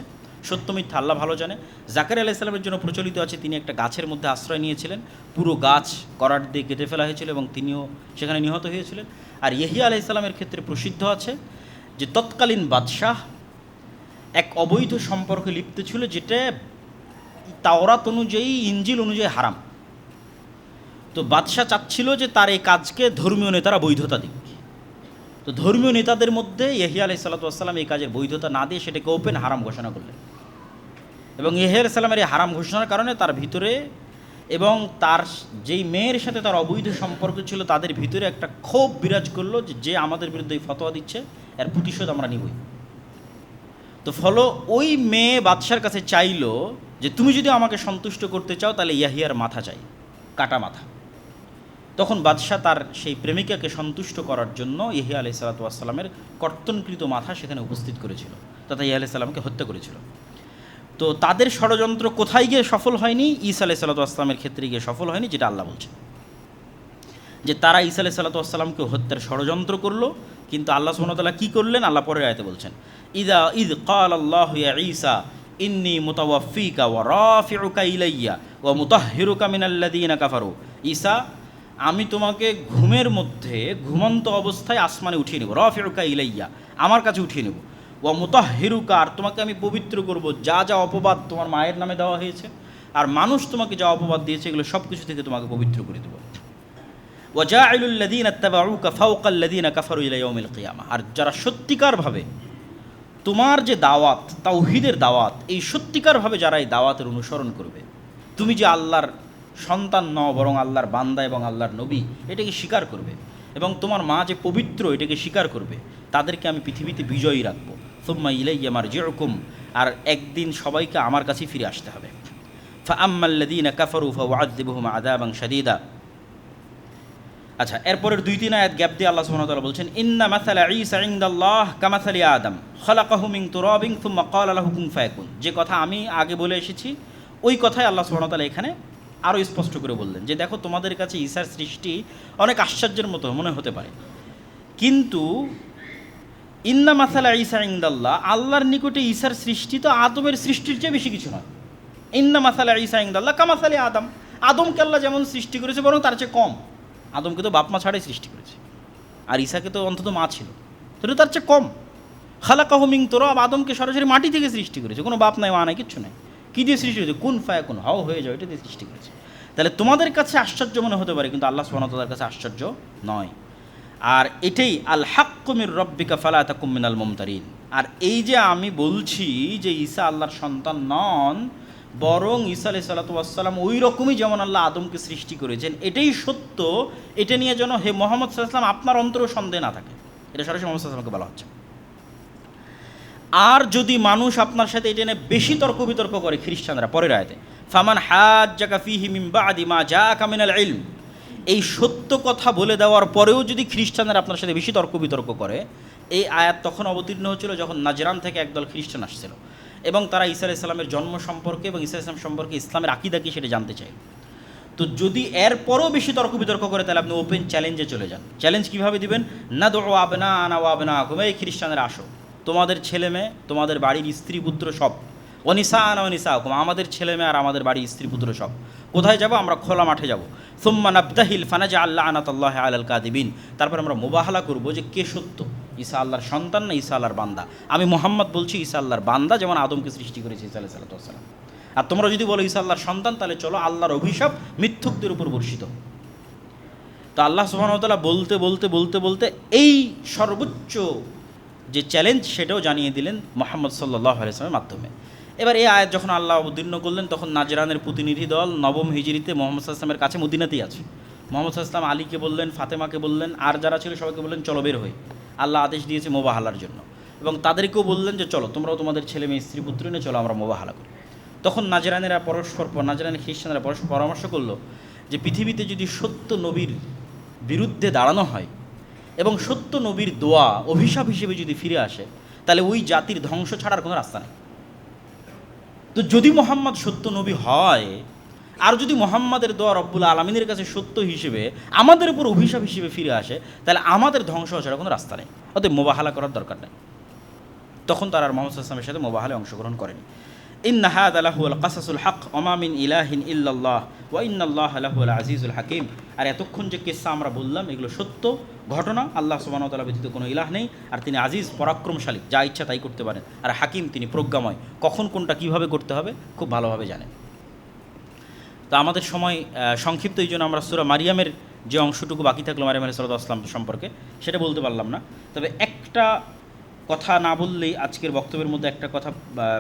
সত্য মিথ্যা আল্লাহ ভালো জানে। জাকারিয়া আলাইহিস সালামের জন্য প্রচলিত আছে তিনি একটা গাছের মধ্যে আশ্রয় নিয়েছিলেন, পুরো গাছ করাত দিয়ে কেটে ফেলা হয়েছিল এবং তিনিও সেখানে নিহত হয়েছিলেন। আর ইয়াহইয়া আলাইহিস সালামের ক্ষেত্রে প্রসিদ্ধ আছে যে তৎকালীন বাদশাহ এক অবৈধ সম্পর্কে লিপ্ত ছিল, যেটা তাওরাত অনুযায়ী, ইনজিল অনুযায়ী হারাম। তো বাদশাহ চাচ্ছিল যে তার এই কাজকে ধর্মীয় নেতারা বৈধতা দিক, তো ধর্মীয় নেতাদের মধ্যে ইয়াহিয়া আলাইহিস সালাতু ওয়াস সালাম এই কাজের বৈধতা না দিয়ে সেটাকে ওপেন হারাম ঘোষণা করলেন, এবং ইয়াহিয়া আলাইহিস সালামের এই হারাম ঘোষণার কারণে তার ভিতরে এবং তার যেই মেয়ের সাথে তার অবৈধ সম্পর্ক ছিল তাদের ভিতরে একটা ক্ষোভ বিরাজ করলো যে যে আমাদের বিরুদ্ধে এই ফতোয়া দিচ্ছে এর প্রতিশোধ আমরা নিবই। তো ফলো ওই মেয়ে বাদশার কাছে চাইলো যে তুমি যদি আমাকে সন্তুষ্ট করতে চাও তাহলে ইয়াহিয়ার মাথা চাই, কাটা মাথা। তখন বাদশাহ তার সেই প্রেমিকাকে সন্তুষ্ট করার জন্য ইয়াহিয়া আলাইহিস সালাতু ওয়াস সালামের কর্তনকৃত মাথা সেখানে উপস্থিত করেছিল, তথা ইয়াহিয়া আলাইহিস সালামকে হত্যা করেছিল। তো তাদের ষড়যন্ত্র কোথায় গিয়ে সফল হয়নি? ঈসা আলাইহিস সালাতু ওয়াস সালামের ক্ষেত্রে গিয়ে সফল হয়নি, যেটা আল্লাহ বলছেন যে তারা ঈসা আলাইহিস সালাতু ওয়াস সালামকে হত্যার ষড়যন্ত্র করলো। কিন্তু আল্লাহ সুবহানাহু ওয়া তাআলা কী করলেন? আল্লাহ পরের আয়াতে বলছেন, ইদ ক্বালাল্লাহু ইয়া ঈসা ইন্নী মুতাওয়াফফিকা ওয়া রাফিউকা ইলাইয়া ওয়া মুতাহহিরুকা মিনাল্লাযীনা কাফারু। ঈসা, আমি তোমাকে ঘুমের মধ্যে ঘুমন্ত অবস্থায় আসমানে উঠিয়ে নেব, রাফিউকা ইলাইয়া, আমার কাছে উঠিয়ে নেব, ওয়া মুতাহহিরুকা, আর তোমাকে আমি পবিত্র করব যা যা অপবাদ তোমার মায়ের নামে দেওয়া হয়েছে আর মানুষ তোমাকে যা অপবাদ দিয়েছে এগুলো সব কিছু থেকে তোমাকে পবিত্র করে দেব। ওয়া জাইলুল লাযীনা ইত্তাবাউকা ফাওকাল লাযীনা কাফারু ইলা ইয়াউমিল কিয়ামা, আর যারা সত্যিকারভাবে তোমার যে দাওয়াত, তাওহীদের দাওয়াত, এই সত্যিকারভাবে যারা এই দাওয়াতের অনুসরণ করবে, তুমি যে আল্লাহর সন্তান নও বরং আল্লাহর বান্দা এবং আল্লাহর নবী, এটাকে স্বীকার করবে, এবং তোমার মা যে পবিত্র এটাকে স্বীকার করবে, তাদেরকে আমি পৃথিবীতে বিজয়ী রাখবো। সুম্মা ইলাইয়া মারজিউকুম, আর একদিন সবাইকে আমার কাছেই ফিরে আসতে হবে। ফাআম্মাল্লাযীনা কাফারু ফাউআযযিবুহুম আযাবান শাদীদা। আচ্ছা, এরপরের 2-3 আয়াত গ্যাপ দিয়ে আল্লাহ সুবহানাহু ওয়া তাআলা বলছেন, ইন্না মাসালা ঈসা ইনদাল্লাহ কামাসালি আদম খালাকাহু মিন তুরাবিন সুম্মা ক্বালা লাহু কুন ফায়াকুন। যে কথা আমি আগে বলে এসেছি ওই কথাই আল্লাহ সুবহানাহু ওয়া তাআলা এখানে আরও স্পষ্ট করে বললেন যে দেখো, তোমাদের কাছে ঈসার সৃষ্টি অনেক আশ্চর্যের মতো মনে হতে পারে, কিন্তু ইন্না মাসালা ঈসা ইনদাল্লাহ, আল্লাহর নিকটে ঈসার সৃষ্টি তো আদমের সৃষ্টির চেয়ে বেশি কিছু নয়। ইন্না মাসালা ঈসা ইনদাল্লাহ কামাসালি আদম, আদমকে আল্লাহ যেমন সৃষ্টি করেছে বরং তার চেয়ে কম। আদমকে তো বাপ মা ছাড়াই সৃষ্টি করেছে, আর ঈসাকে তো অন্তত মা ছিল, সেটা তার চেয়ে কম। খালাকাহু মিন তুরাব, আদমকে সরাসরি মাটি থেকে সৃষ্টি করেছে, কোনো বাপ নাই মা নাই কিচ্ছু নাই। কী দিয়ে সৃষ্টি করেছে? কুন ফায়াকুন, হাও হয়ে যাও, এটা দিয়ে সৃষ্টি করেছে। তাহলে তোমাদের কাছে আশ্চর্য মনে হতে পারে, কিন্তু আল্লাহ সুবহানাহু ওয়া তাআলার কাছে আশ্চর্য নয়। আর এটাই আল হাক্কু মির রাব্বিকা ফালা তাকুম মিনাল মুমতারিন। আর এই যে আমি বলছি যে ঈসা আল্লাহর সন্তান নন, বরং ঈসা আলাইহিস সালাতু ওয়াস সালাম ওই রকমই যেমন আল্লাহ আদমকে সৃষ্টি করেছেন, এটাই সত্য, এটা নিয়ে যেন হে মুহাম্মদ সাল্লাল্লাহু আলাইহি ওয়াসাল্লাম আপনার অন্তরেও সন্দেহ না থাকে। এটা সরাসরি মুহাম্মদ সাল্লাল্লাহু আলাইহি ওয়াসাল্লামকে বলা হচ্ছে। আর যদি মানুষ আপনার সাথে এটা নিয়ে বেশি তর্ক বিতর্ক করে, খ্রিস্টানরা পরের আয়াতে, ফামান হাজ্জাকা ফীহি মিন বাদি মা জাআকা মিনাল ইলম, এই সত্য কথা বলে দেওয়ার পরেও যদি খ্রিস্টানরা আপনার সাথে বেশি তর্ক বিতর্ক করে, এই আয়াত তখন অবতীর্ণ হচ্ছিল যখন নাজরান থেকে একদল খ্রিস্টান আসছিল এবং তারা ঈসা আলাইহিস সালামের জন্ম সম্পর্কে এবং ঈসা আলাইহিস সালাম সম্পর্কে ইসলামের আকীদা কি সেটা জানতে চায়। তো যদি এরপরও বেশি তর্ক বিতর্ক করে তাহলে আপনি ওপেন চ্যালেঞ্জে চলে যান। চ্যালেঞ্জ কীভাবে দিবেন? নাদউ আবনাআনা ওয়া আবনাআকুম, এই খ্রিস্টানরা আসো, তোমাদের ছেলে মেয়ে, তোমাদের বাড়ির স্ত্রী পুত্র সব, ওনিসাআনা ওয়া নিসাআকুম, আমাদের ছেলে মেয়ে আর আমাদের বাড়ির স্ত্রী পুত্র সব। কোথায় যাব? আমরা খোলা মাঠে যাব। সুম্মা নাবতাহিল ফানাজআল লা'নাতাল্লাহি আলাল কাযিবিন, তারপর আমরা মুবাহালা করব যে কে সত্য, ঈসা আল্লাহর সন্তান না ঈসা আল্লাহর বান্দা। আমি মুহাম্মদ বলছি ঈসা আল্লাহর বান্দা, যেমন আদমকে সৃষ্টি করেছে ঈসা আলাইহিস সালাতু ওয়াস সালাম। আর তোমরা যদি বলো ঈসা আল্লাহর সন্তান, তাহলে চলো আল্লাহর অভিশাপ মিথ্যুকদের উপর বর্ষিত। তো আল্লাহ সুবহানাহু ওয়া তাআলা বলতে বলতে বলতে বলতে এই সর্বোচ্চ যে চ্যালেঞ্জ সেটাও জানিয়ে দিলেন মুহাম্মদ সাল্লাল্লাহু আলাইহি ওয়াসাল্লামের মাধ্যমে। এবার এই আয়াত যখন আল্লাহ অবতীর্ণ করলেন, তখন নাজরানের প্রতিনিধি দল নবম হিজরিতে মুহাম্মদ সাল্লাল্লাহু আলাইহি ওয়াসাল্লামের কাছে মদিনাতেই আছে। মুহাম্মদ সাল্লাল্লাহু আলাইহি ওয়াসাল্লাম আলীকে বললেন, ফাতেমাকে বললেন, আর যারা ছিল সবাইকে বললেন চলো বের হই। আল্লাহ আদেশ দিয়েছে মোবাহালার জন্য, এবং তাদেরকেও বললেন যে চলো তোমরাও তোমাদের ছেলে মেয়ে স্ত্রী পুত্র নিয়ে চলো আমরা মোবাহালা করি। তখন নাজরানের খ্রিস্টানরা পরস্পর পরামর্শ করলো যে পৃথিবীতে যদি সত্য নবীর বিরুদ্ধে দাঁড়ানো হয় এবং সত্য নবীর দোয়া অভিশাপ হিসেবে যদি ফিরে আসে, তাহলে ওই জাতির ধ্বংস ছাড়ার কোনো রাস্তা নেই। তো যদি মোহাম্মদ সত্য নবী হয়, আর যদি মোহাম্মদের দোয়া রব্বুল আলমিনের কাছে সত্য হিসেবে আমাদের উপর অভিশাপ হিসেবে ফিরে আসে, তাহলে আমাদের ধ্বংস ছাড়া কোনো রাস্তা নেই, অতএব মোবাহালা করার দরকার নেই। তখন তারা আর মুহাম্মদ সাল্লাল্লাহু আলাইহি ওয়াসাল্লামের সাথে মোবাহালায় অংশগ্রহণ করেনি। ইন্না হাযা লাহুল কাসাসুল হক ওয়া মা মিন ইলাহিন ইল্লাল্লাহ ওয়া ইন্নাল্লাহা লাহুল আজিজুল হাকিম। আর এতক্ষণ যে কিসসা আমরা বললাম এগুলো সত্য ঘটনা, আল্লাহ সুবহানাহু ওয়া তাআলা ব্যতীত কোনো ইলাহ নেই, আর তিনি আজিজ পরাক্রমশালী, যা ইচ্ছা তাই করতে পারেন, আর হাকিম তিনি প্রজ্ঞাময়, কখন কোনটা কীভাবে করতে হবে খুব ভালোভাবে জানেন। তো আমাদের সময় সংক্ষিপ্ত, এই জন্য আমরা সূরা মারিয়ামের যে অংশটুকু বাকি থাকলো মারিয়াম আলাইহিস সালাম সম্পর্কে সেটা বলতে পারলাম না। তবে একটা কথা না বললেই, আজকের বক্তব্যের মধ্যে একটা কথা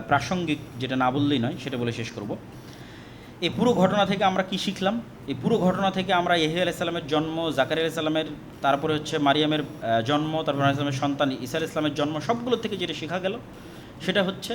প্রাসঙ্গিক, যেটা না বললেই নয়, সেটা বলে শেষ করব। এই পুরো ঘটনা থেকে আমরা কি শিখলাম? এই পুরো ঘটনা থেকে আমরা ইয়াহইয়া আলাইহিস সালামের জন্ম, জাকারিয়া আলাইহিস সালামের, তারপরে হচ্ছে মারিয়ামের জন্ম, তারপর আলাইহিস সালামের সন্তান ঈসা আলাইহিস সালামের জন্ম, সবগুলো থেকে যেটা শেখা গেল সেটা হচ্ছে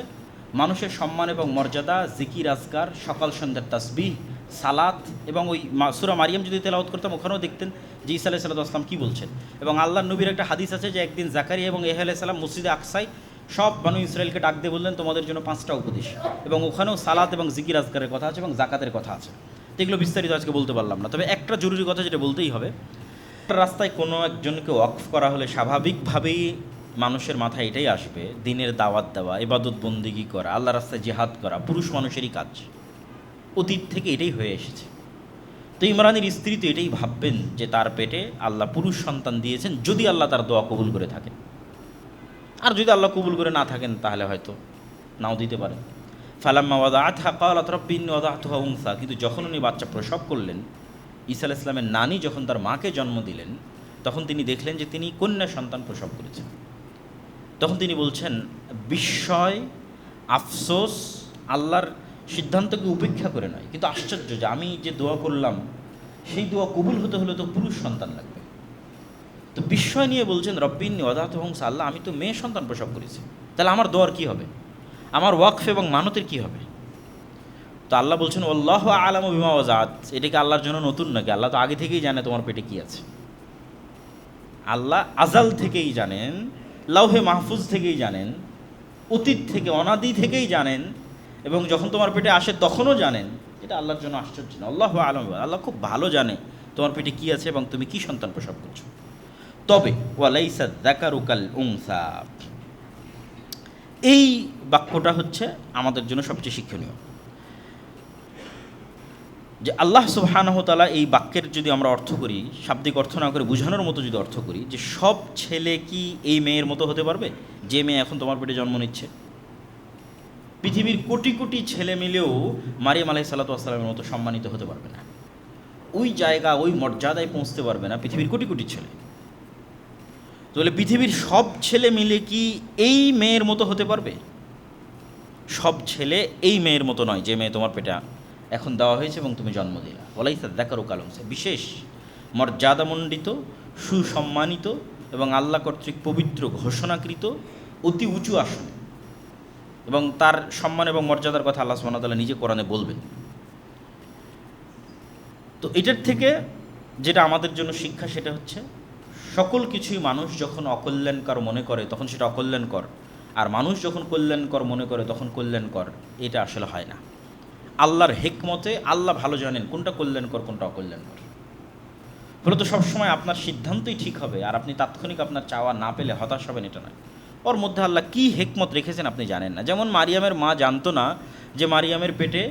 মানুষের সম্মান এবং মর্যাদা, জিকির আজকার, সকাল সন্ধ্যার তাসবিহ, সালাত, এবং ওই সূরা মারিয়াম যদি তেলাওয়াত করতাম ওখানেও দেখতেন যে ঈসা আলাইহিস সালাম কী বলছেন। এবং আল্লাহর নবীর একটা হাদিস আছে যে একদিন জাকারিয়া এবং ইয়াহইয়া আলাইহিস সালাম মসজিদে আকসায় সব বানু ইসরায়েলকে ডাক দিয়ে বললেন তোমাদের জন্য 5টা উপদেশ, এবং ওখানেও সালাত এবং জিকির আজকারের কথা আছে এবং জাকাতের কথা আছে। তো এগুলো বিস্তারিত আজকে বলতে পারলাম না, তবে একটা জরুরি কথা যেটা বলতেই হবে, একটা রাস্তায় কোনো একজনকে ওয়াকফ করা হলে স্বাভাবিকভাবেই মানুষের মাথায় এটাই আসবে, দিনের দাওয়াত দেওয়া, ইবাদত বন্দিগি করা, আল্লাহ রাস্তায় জিহাদ করা পুরুষ মানুষেরই কাজ, অতীত থেকে এটাই হয়ে এসেছে। তো ইমরানের স্ত্রী তো এটাই ভাববেন যে তার পেটে আল্লাহ পুরুষ সন্তান দিয়েছেন, যদি আল্লাহ তার দোয়া কবুল করে থাকেন। আর যদি আল্লাহ কবুল করে না থাকেন তাহলে হয়তো নাও দিতে পারেন। ফালাম্মা ওয়াদাআতহা ক্বালাত রাব্বি ইন্নী ওয়াদাতুহা উনসা, কিন্তু যখন উনি বাচ্চা প্রসব করলেন, ঈসা আলাইহিস সালামের নানি যখন তার মাকে জন্ম দিলেন, তখন তিনি দেখলেন যে তিনি কন্যা সন্তান প্রসব করেছেন। তখন তিনি বলছেন বিস্ময়, আফসোস, আল্লাহর সিদ্ধান্তকে উপেক্ষা করে নয়, কিন্তু আশ্চর্য যে আমি যে দোয়া করলাম সেই দোয়া কবুল হতে হলে তো পুরুষ সন্তান লাগবে। তো বিস্ময় নিয়ে বলছেন রব্বি ইন্নী ওয়াদাতুহা উনসা, আল্লাহ আমি তো মেয়ে সন্তান প্রসব করেছি, তাহলে আমার দোয়ার কী হবে, আমার ওয়াকফ এবং মানতের কী হবে? তো আল্লাহ বলছেন আল্লাহু আ'লামু বিমা ওয়াজাত, এটা কি আল্লাহর জন্য নতুন নাকি? আল্লাহ তো আগে থেকেই জানে তোমার পেটে কী আছে। আল্লাহ আজাল থেকেই জানেন, লাউহে মাহফুজ থেকেই জানেন, অতীত থেকে অনাদি থেকেই জানেন, এবং যখন তোমার পেটে আসে তখনও জানেন। এটা আল্লাহর জন্য আশ্চর্য না। আল্লাহু আ'লামু, আল্লাহ খুব ভালো জানে তোমার পেটে কী আছে এবং তুমি কী সন্তান প্রসব করছো। তবে ওয়ালাইসা যাকারু কাল উনসা, এই বাক্যটা হচ্ছে আমাদের জন্য সবচেয়ে শিক্ষণীয়, যে আল্লাহ সুবহানাহু ওয়া তাআলা এই বাক্যের যদি আমরা অর্থ করি, শাব্দিক অর্থ না করে বোঝানোর মতো যদি অর্থ করি, যে সব ছেলে কি এই মেয়ের মতো হতে পারবে যে মেয়ে এখন তোমার পেটে জন্ম নিচ্ছে? পৃথিবীর কোটি কোটি ছেলে মিলেও মারিয়াম আলাইহিস সালাতু ওয়াস সালামের মতো সম্মানিত হতে পারবে না, ওই জায়গা ওই মর্যাদায় পৌঁছতে পারবে না পৃথিবীর কোটি কোটি ছেলে। তাহলে পৃথিবীর সব ছেলে মিলে কি এই মেয়ের মতো হতে পারবে? সব ছেলে এই মেয়ের মতো নয় যে মেয়ে তোমার পেটে এখন দেওয়া হয়েছে এবং তুমি জন্ম দিলা। ওয়ালাইসা যাকারু কাল উনসা, বিশেষ মর্যাদামণ্ডিত, সুসম্মানিত এবং আল্লাহ কর্তৃক পবিত্র ঘোষণাকৃত অতি উঁচু আসন, এবং তার সম্মান এবং মর্যাদার কথা আল্লাহ সুবহানাহু ওয়া তাআলা নিজে কোরআনে বলবেন। তো এটার থেকে যেটা আমাদের জন্য শিক্ষা, সেটা হচ্ছে সকল কিছুই মানুষ যখন অকল্যাণকর মনে করে তখন সেটা অকল্যাণকর, আর মানুষ যখন কল্যাণকর মনে করে তখন কল্যাণকর। এটা আসলে হয় না। আল্লাহর হিকমতে আল্লাহ ভালো জানেন কোনটা কল্যাণকর কোনটা অকল্যাণকর। ফলে তো সবসময় আপনার সিদ্ধান্তই ঠিক হবে, আর আপনি তাৎক্ষণিক আপনার চাওয়া না পেলে হতাশ হবেন, এটা নয়। ওর মধ্যে আল্লাহ কী হিকমত রেখেছেন আপনি জানেন না। যেমন মারিয়ামের মা জানতো না যে মারিয়ামের পেটে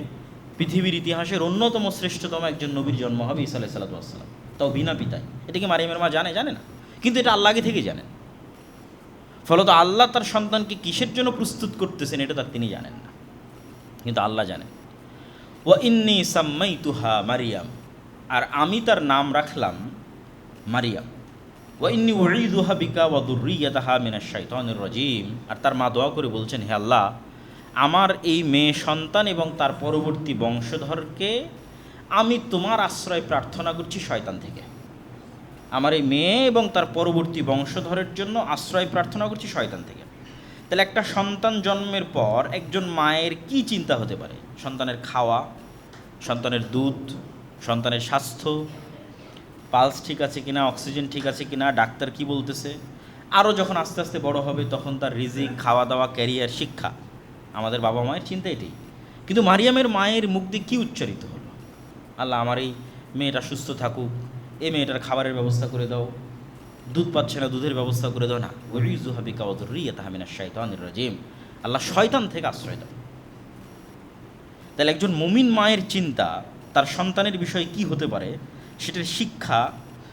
পৃথিবীর ইতিহাসের অন্যতম শ্রেষ্ঠতম একজন নবীর জন্ম হবে, ঈসা আলাইহিস সালাতু ওয়াস সালাম, তাও বিনা পিতায়। এটা কি মারিয়ামের মা জানে? জানে না, কিন্তু এটা আল্লাহ আগে থেকে জানেন। ফলত আল্লাহ তার সন্তানকে কিসের জন্য প্রস্তুত করতেছেন এটা তার তিনি জানেন না, কিন্তু আল্লাহ জানেন। ওয়া ইন্নী সাম্মাইতুহা মারিয়াম, আর আমি তার নাম রাখলাম মারিয়াম। ওয়া ইন্নী উঈযুহা বিকা ওয়া যুররিয়াতাহা মিনাশ শাইতানির রাজীম, আর তার মা দোয়া করে বলছেন, হে আল্লাহ, আমার এই মেয়ে সন্তান এবং তার পরবর্তী বংশধরকে আমি তোমার আশ্রয় প্রার্থনা করছি শয়তান থেকে। আমার এই মেয়ে এবং তার পরবর্তী বংশধরের জন্য আশ্রয় প্রার্থনা করছি শয়তান থেকে। তাহলে একটা সন্তান জন্মের পর একজন মায়ের কি চিন্তা হতে পারে? সন্তানের খাওয়া, সন্তানের দুধ, সন্তানের স্বাস্থ্য, পালস ঠিক আছে কিনা, অক্সিজেন ঠিক আছে কিনা, ডাক্তার কি বলতেছে। আরও যখন আস্তে আস্তে বড় হবে তখন তার রিজিক, খাওয়া দাওয়া, ক্যারিয়ার, শিক্ষা। আমাদের বাবা মায়ের চিন্তা এটাই। কিন্তু মারিয়ামের মায়ের মুখ দিয়ে কী উচ্চারিত হলো? আল্লাহ, আমার এই মেয়েটা সুস্থ থাকুক, এই মেয়েটার খাবারের ব্যবস্থা করে দাও, দুধ পাচ্ছে না দুধের ব্যবস্থা করে দাও। না, উঈযুহা বিকা ওয়া যুররিয়াতাহা মিনাশ শাইতানির রাজীম, আল্লাহ শয়তান থেকে আশ্রয় দাও। তাহলে একজন মুমিন মায়ের চিন্তা তার সন্তানের বিষয়ে কি হতে পারে সেটার শিক্ষা,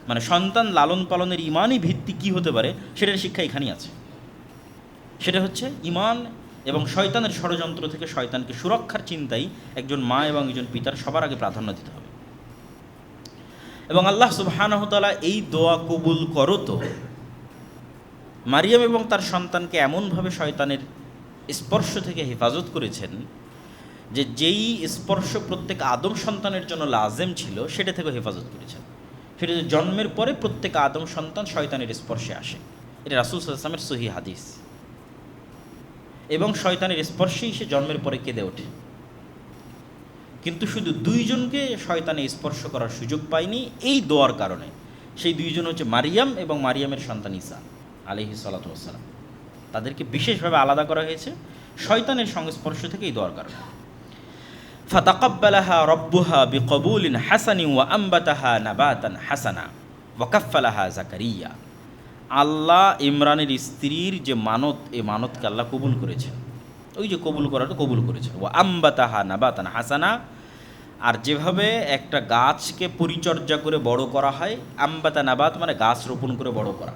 মানে সন্তান লালন পালনের ইমানই ভিত্তি কি হতে পারে সেটার শিক্ষা এখানেই আছে। সেটা হচ্ছে ইমান এবং শয়তানের ষড়যন্ত্র থেকে শয়তানকে সুরক্ষার চিন্তাই একজন মা এবং একজন পিতার সবার আগে প্রাধান্য দিতে হবে। এবং আল্লাহ সুবহানাহু ওয়া তাআলা এই দোয়া কবুল করো তো মারিয়াম এবং তার সন্তানকে এমনভাবে শয়তানের স্পর্শ থেকে হেফাজত করেছেন যে যেই স্পর্শ প্রত্যেক আদম সন্তানের জন্য লাজেম ছিল সেটা থেকে হেফাজত করেছেন। সেটা যে জন্মের পরে প্রত্যেক আদম সন্তান শয়তানের স্পর্শে আসে, এটা রাসূল সাল্লাল্লাহু আলাইহি ওয়াসাল্লামের সহিহ হাদিস। এবং শয়তানের স্পর্শেই সে জন্মের পরে কেঁদে ওঠে। কিন্তু শুধু দুইজনকে শয়তানে স্পর্শ করার সুযোগ পায়নি এই দোয়ার কারণে। সেই দুইজন হচ্ছে মারিয়াম এবং মারিয়ামের সন্তান ঈসা আলাইহিস সালাতু ওয়াস সালাম। তাদেরকে বিশেষভাবে আলাদা করা হয়েছে শয়তানের সংস্পর্শ থেকে এই দোয়ার কারণে। ফাতাকাব্বালাহা রাব্বুহা বিকবুলিন হাসানিন ওয়া আনবাতাহা নাবাতান হাসানা ওয়া কাফফালাহা জাকারিয়া। আল্লাহ ইমরানের স্ত্রীর যে মানত, এই মানতকে আল্লাহ কবুল করেছেন। ওই যে কবুল করাটা কবুল করেছেন। ওয়া আনবাতাহা নাবাতান হাসানা, আর যেভাবে একটা গাছকে পরিচর্যা করে বড় করা হয়, আনবাতা নাবাত মানে গাছ রোপণ করে বড় করা,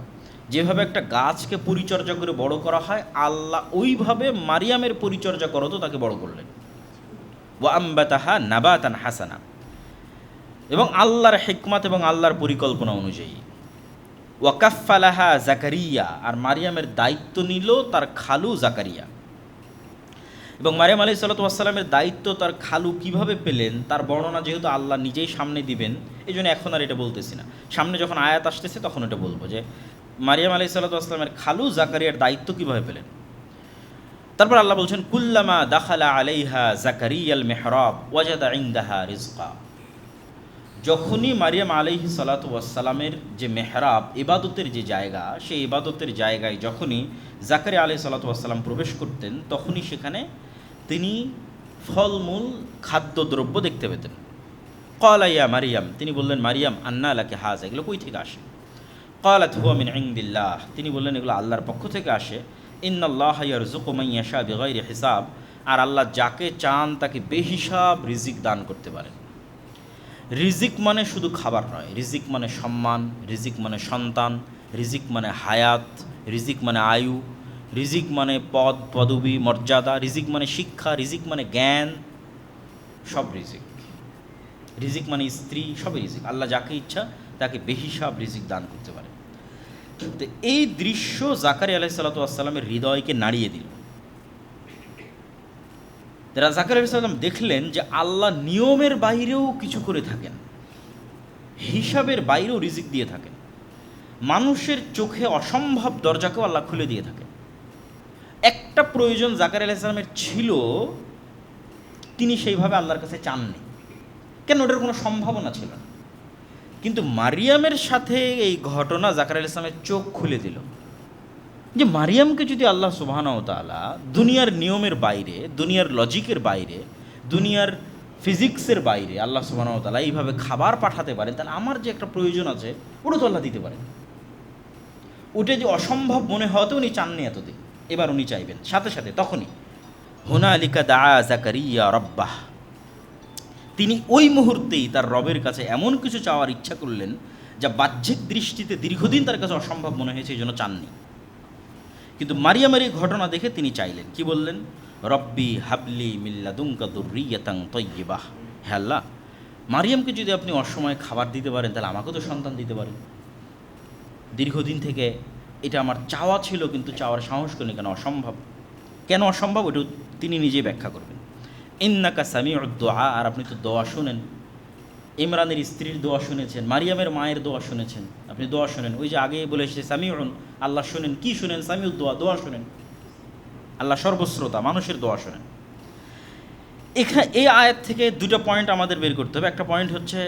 যেভাবে একটা গাছকে পরিচর্যা করে বড় করা হয়, আল্লাহ ওইভাবে মারিয়ামের পরিচর্যা করত তাকে বড় করলেন। ওয়া আনবাতাহা নাবাতান হাসানা, এবং আল্লাহর হিকমত এবং আল্লাহর পরিকল্পনা অনুযায়ী। ওয়া কাফফালাহা জাকারিয়া, আর মারিয়ামের দায়িত্ব নিল তার খালু জাকারিয়া। এবং মারিয়াম আলাইহিস সালাতু ওয়াস সালামের দায়িত্ব তার খালু কিভাবে পেলেন তার বর্ণনা যেহেতু আল্লাহ নিজেই সামনে দিবেন, এই জন্য এখন আর এটা বলতেছি না, সামনে যখন আয়াত আসতেছে তখন এটা বলবো যে মারিয়াম আলাইহিস সালাতু ওয়াস সালামের খালু জাকারিয়ার দায়িত্ব কিভাবে পেলেন। তারপর আল্লাহ বলছেন কুল্লামা দাখালা আলাইহা জাকারিয়াল মিহরাব ওয়াজাদা ইনদাহা রিজকা। যখনই মারিয়াম আলাইহিস সালাতু ওয়াস সালামের যে মেহরাব, ইবাদতের যে জায়গা, সেই ইবাদতের জায়গায় যখনই জাকারিয়া আলাইহিস সালাতু ওয়াস সালাম প্রবেশ করতেন, তখনই সেখানে তিনি ফলমূল খাদ্যদ্রব্য দেখতে পেতেন। ক্বালা ইয়া মারিয়াম, তিনি বললেন মারিয়াম আন্না লাকি হাযা, এগুলো কই থেকে আসে? ক্বালাত হুয়া মিন ইনদিল্লাহ, তিনি বললেন এগুলো আল্লাহর পক্ষ থেকে আসে। ইন্নাল্লাহা ইয়ারযুকু মান ইয়াশা বিগাইরি হিসাব, আর আল্লাহ যাকে চান তাকে বেহিসাব রিজিক দান করতে পারেন। রিজিক মানে শুধু খাবার নয়, রিজিক মানে সম্মান, রিজিক মানে সন্তান, রিজিক মানে হায়াত, রিজিক মানে আয়ু, রিজিক মানে পদ পদবি মর্যাদা, রিজিক মানে শিক্ষা, রিজিক মানে জ্ঞান, সব রিজিক। রিজিক মানে স্ত্রী, সবই রিজিক। আল্লাহ যাকে ইচ্ছা তাকে বেহিসাব রিজিক দান করতে পারে। তো এই দৃশ্য জাকারিয়া আলাইহিস সালাতু ওয়াস সালামের হৃদয়কে নাড়িয়ে দিল। যারা জাকারিয়া আলাইহিস সালাম দেখলেন যে আল্লাহ নিয়মের বাইরেও কিছু করে থাকেন, হিসাবের বাইরেও রিজিক দিয়ে থাকেন, মানুষের চোখে অসম্ভব দরজাকেও আল্লাহ খুলে দিয়ে থাকেন। একটা প্রয়োজন জাকারিয়া আলাইহিস সালামের ছিল, তিনি সেইভাবে আল্লাহর কাছে চাননি, কেন? ওটার কোনো সম্ভাবনা ছিল না। কিন্তু মারিয়ামের সাথে এই ঘটনা জাকারিয়া আলাইহিস সালামের চোখ খুলে দিল যে মারিয়ামকে যদি আল্লাহ সুবহানাহু ওয়া তাআলা দুনিয়ার নিয়মের বাইরে, দুনিয়ার লজিকের বাইরে, দুনিয়ার ফিজিক্সের বাইরে আল্লাহ সুবহানাহু ওয়া তাআলা এইভাবে খাবার পাঠাতে পারেন, তাহলে আমার যে একটা প্রয়োজন আছে ওটা তো আল্লাহ দিতে পারেন। ওটা যে অসম্ভব মনে হতে উনি চাননি এতদিন, এবার উনি চাইবেন সাথে সাথে। তখনই হুনালিকা দাআ জাকারিয়া রাব্বাহ, তিনি ওই মুহূর্তেই তার রবের কাছে এমন কিছু চাওয়ার ইচ্ছা করলেন যা বাহ্যিক দৃষ্টিতে দীর্ঘদিন তার কাছে অসম্ভব মনে হয়েছে, এই জন্য চাননি। কিন্তু মারিয়ামের এই ঘটনা দেখে তিনি চাইলেন, কি বললেন? রব্বি হাবলি মিল্লাদুনকা যুররিয়াতান তাইয়্যিবাহ, হে আল্লাহ, মারিয়ামকে যদি আপনি অসময়ে খাবার দিতে পারেন তাহলে আমাকেও তো সন্তান দিতে পারেন। দীর্ঘদিন থেকে এটা আমার চাওয়া ছিল, কিন্তু চাওয়ার সাহস করিনি, কেন? অসম্ভব। কেন অসম্ভব? ওটা তিনি নিজেই ব্যাখ্যা করবেন। ইন্নাকা সামিউদ দুআ, আর আপনি তো দোয়া শুনেন। ইমরানের স্ত্রীর দোয়া শুনেছেন, মারিয়ামের মায়ের দোয়া শুনেছেন, আপনি দোয়া শুনেন। ওই যে আগে বলে এসেছে সামিউন, আল্লাহ শুনেন। কি শুনেন? সামিউদ দোয়া, দোয়া শুনেন। আল্লাহ সর্বশ্রোতা, মানুষের দোয়া শুনেন। এখানে এই আয়াত থেকে দুটো পয়েন্ট আমাদের বের করতে হবে। একটা পয়েন্ট হচ্ছে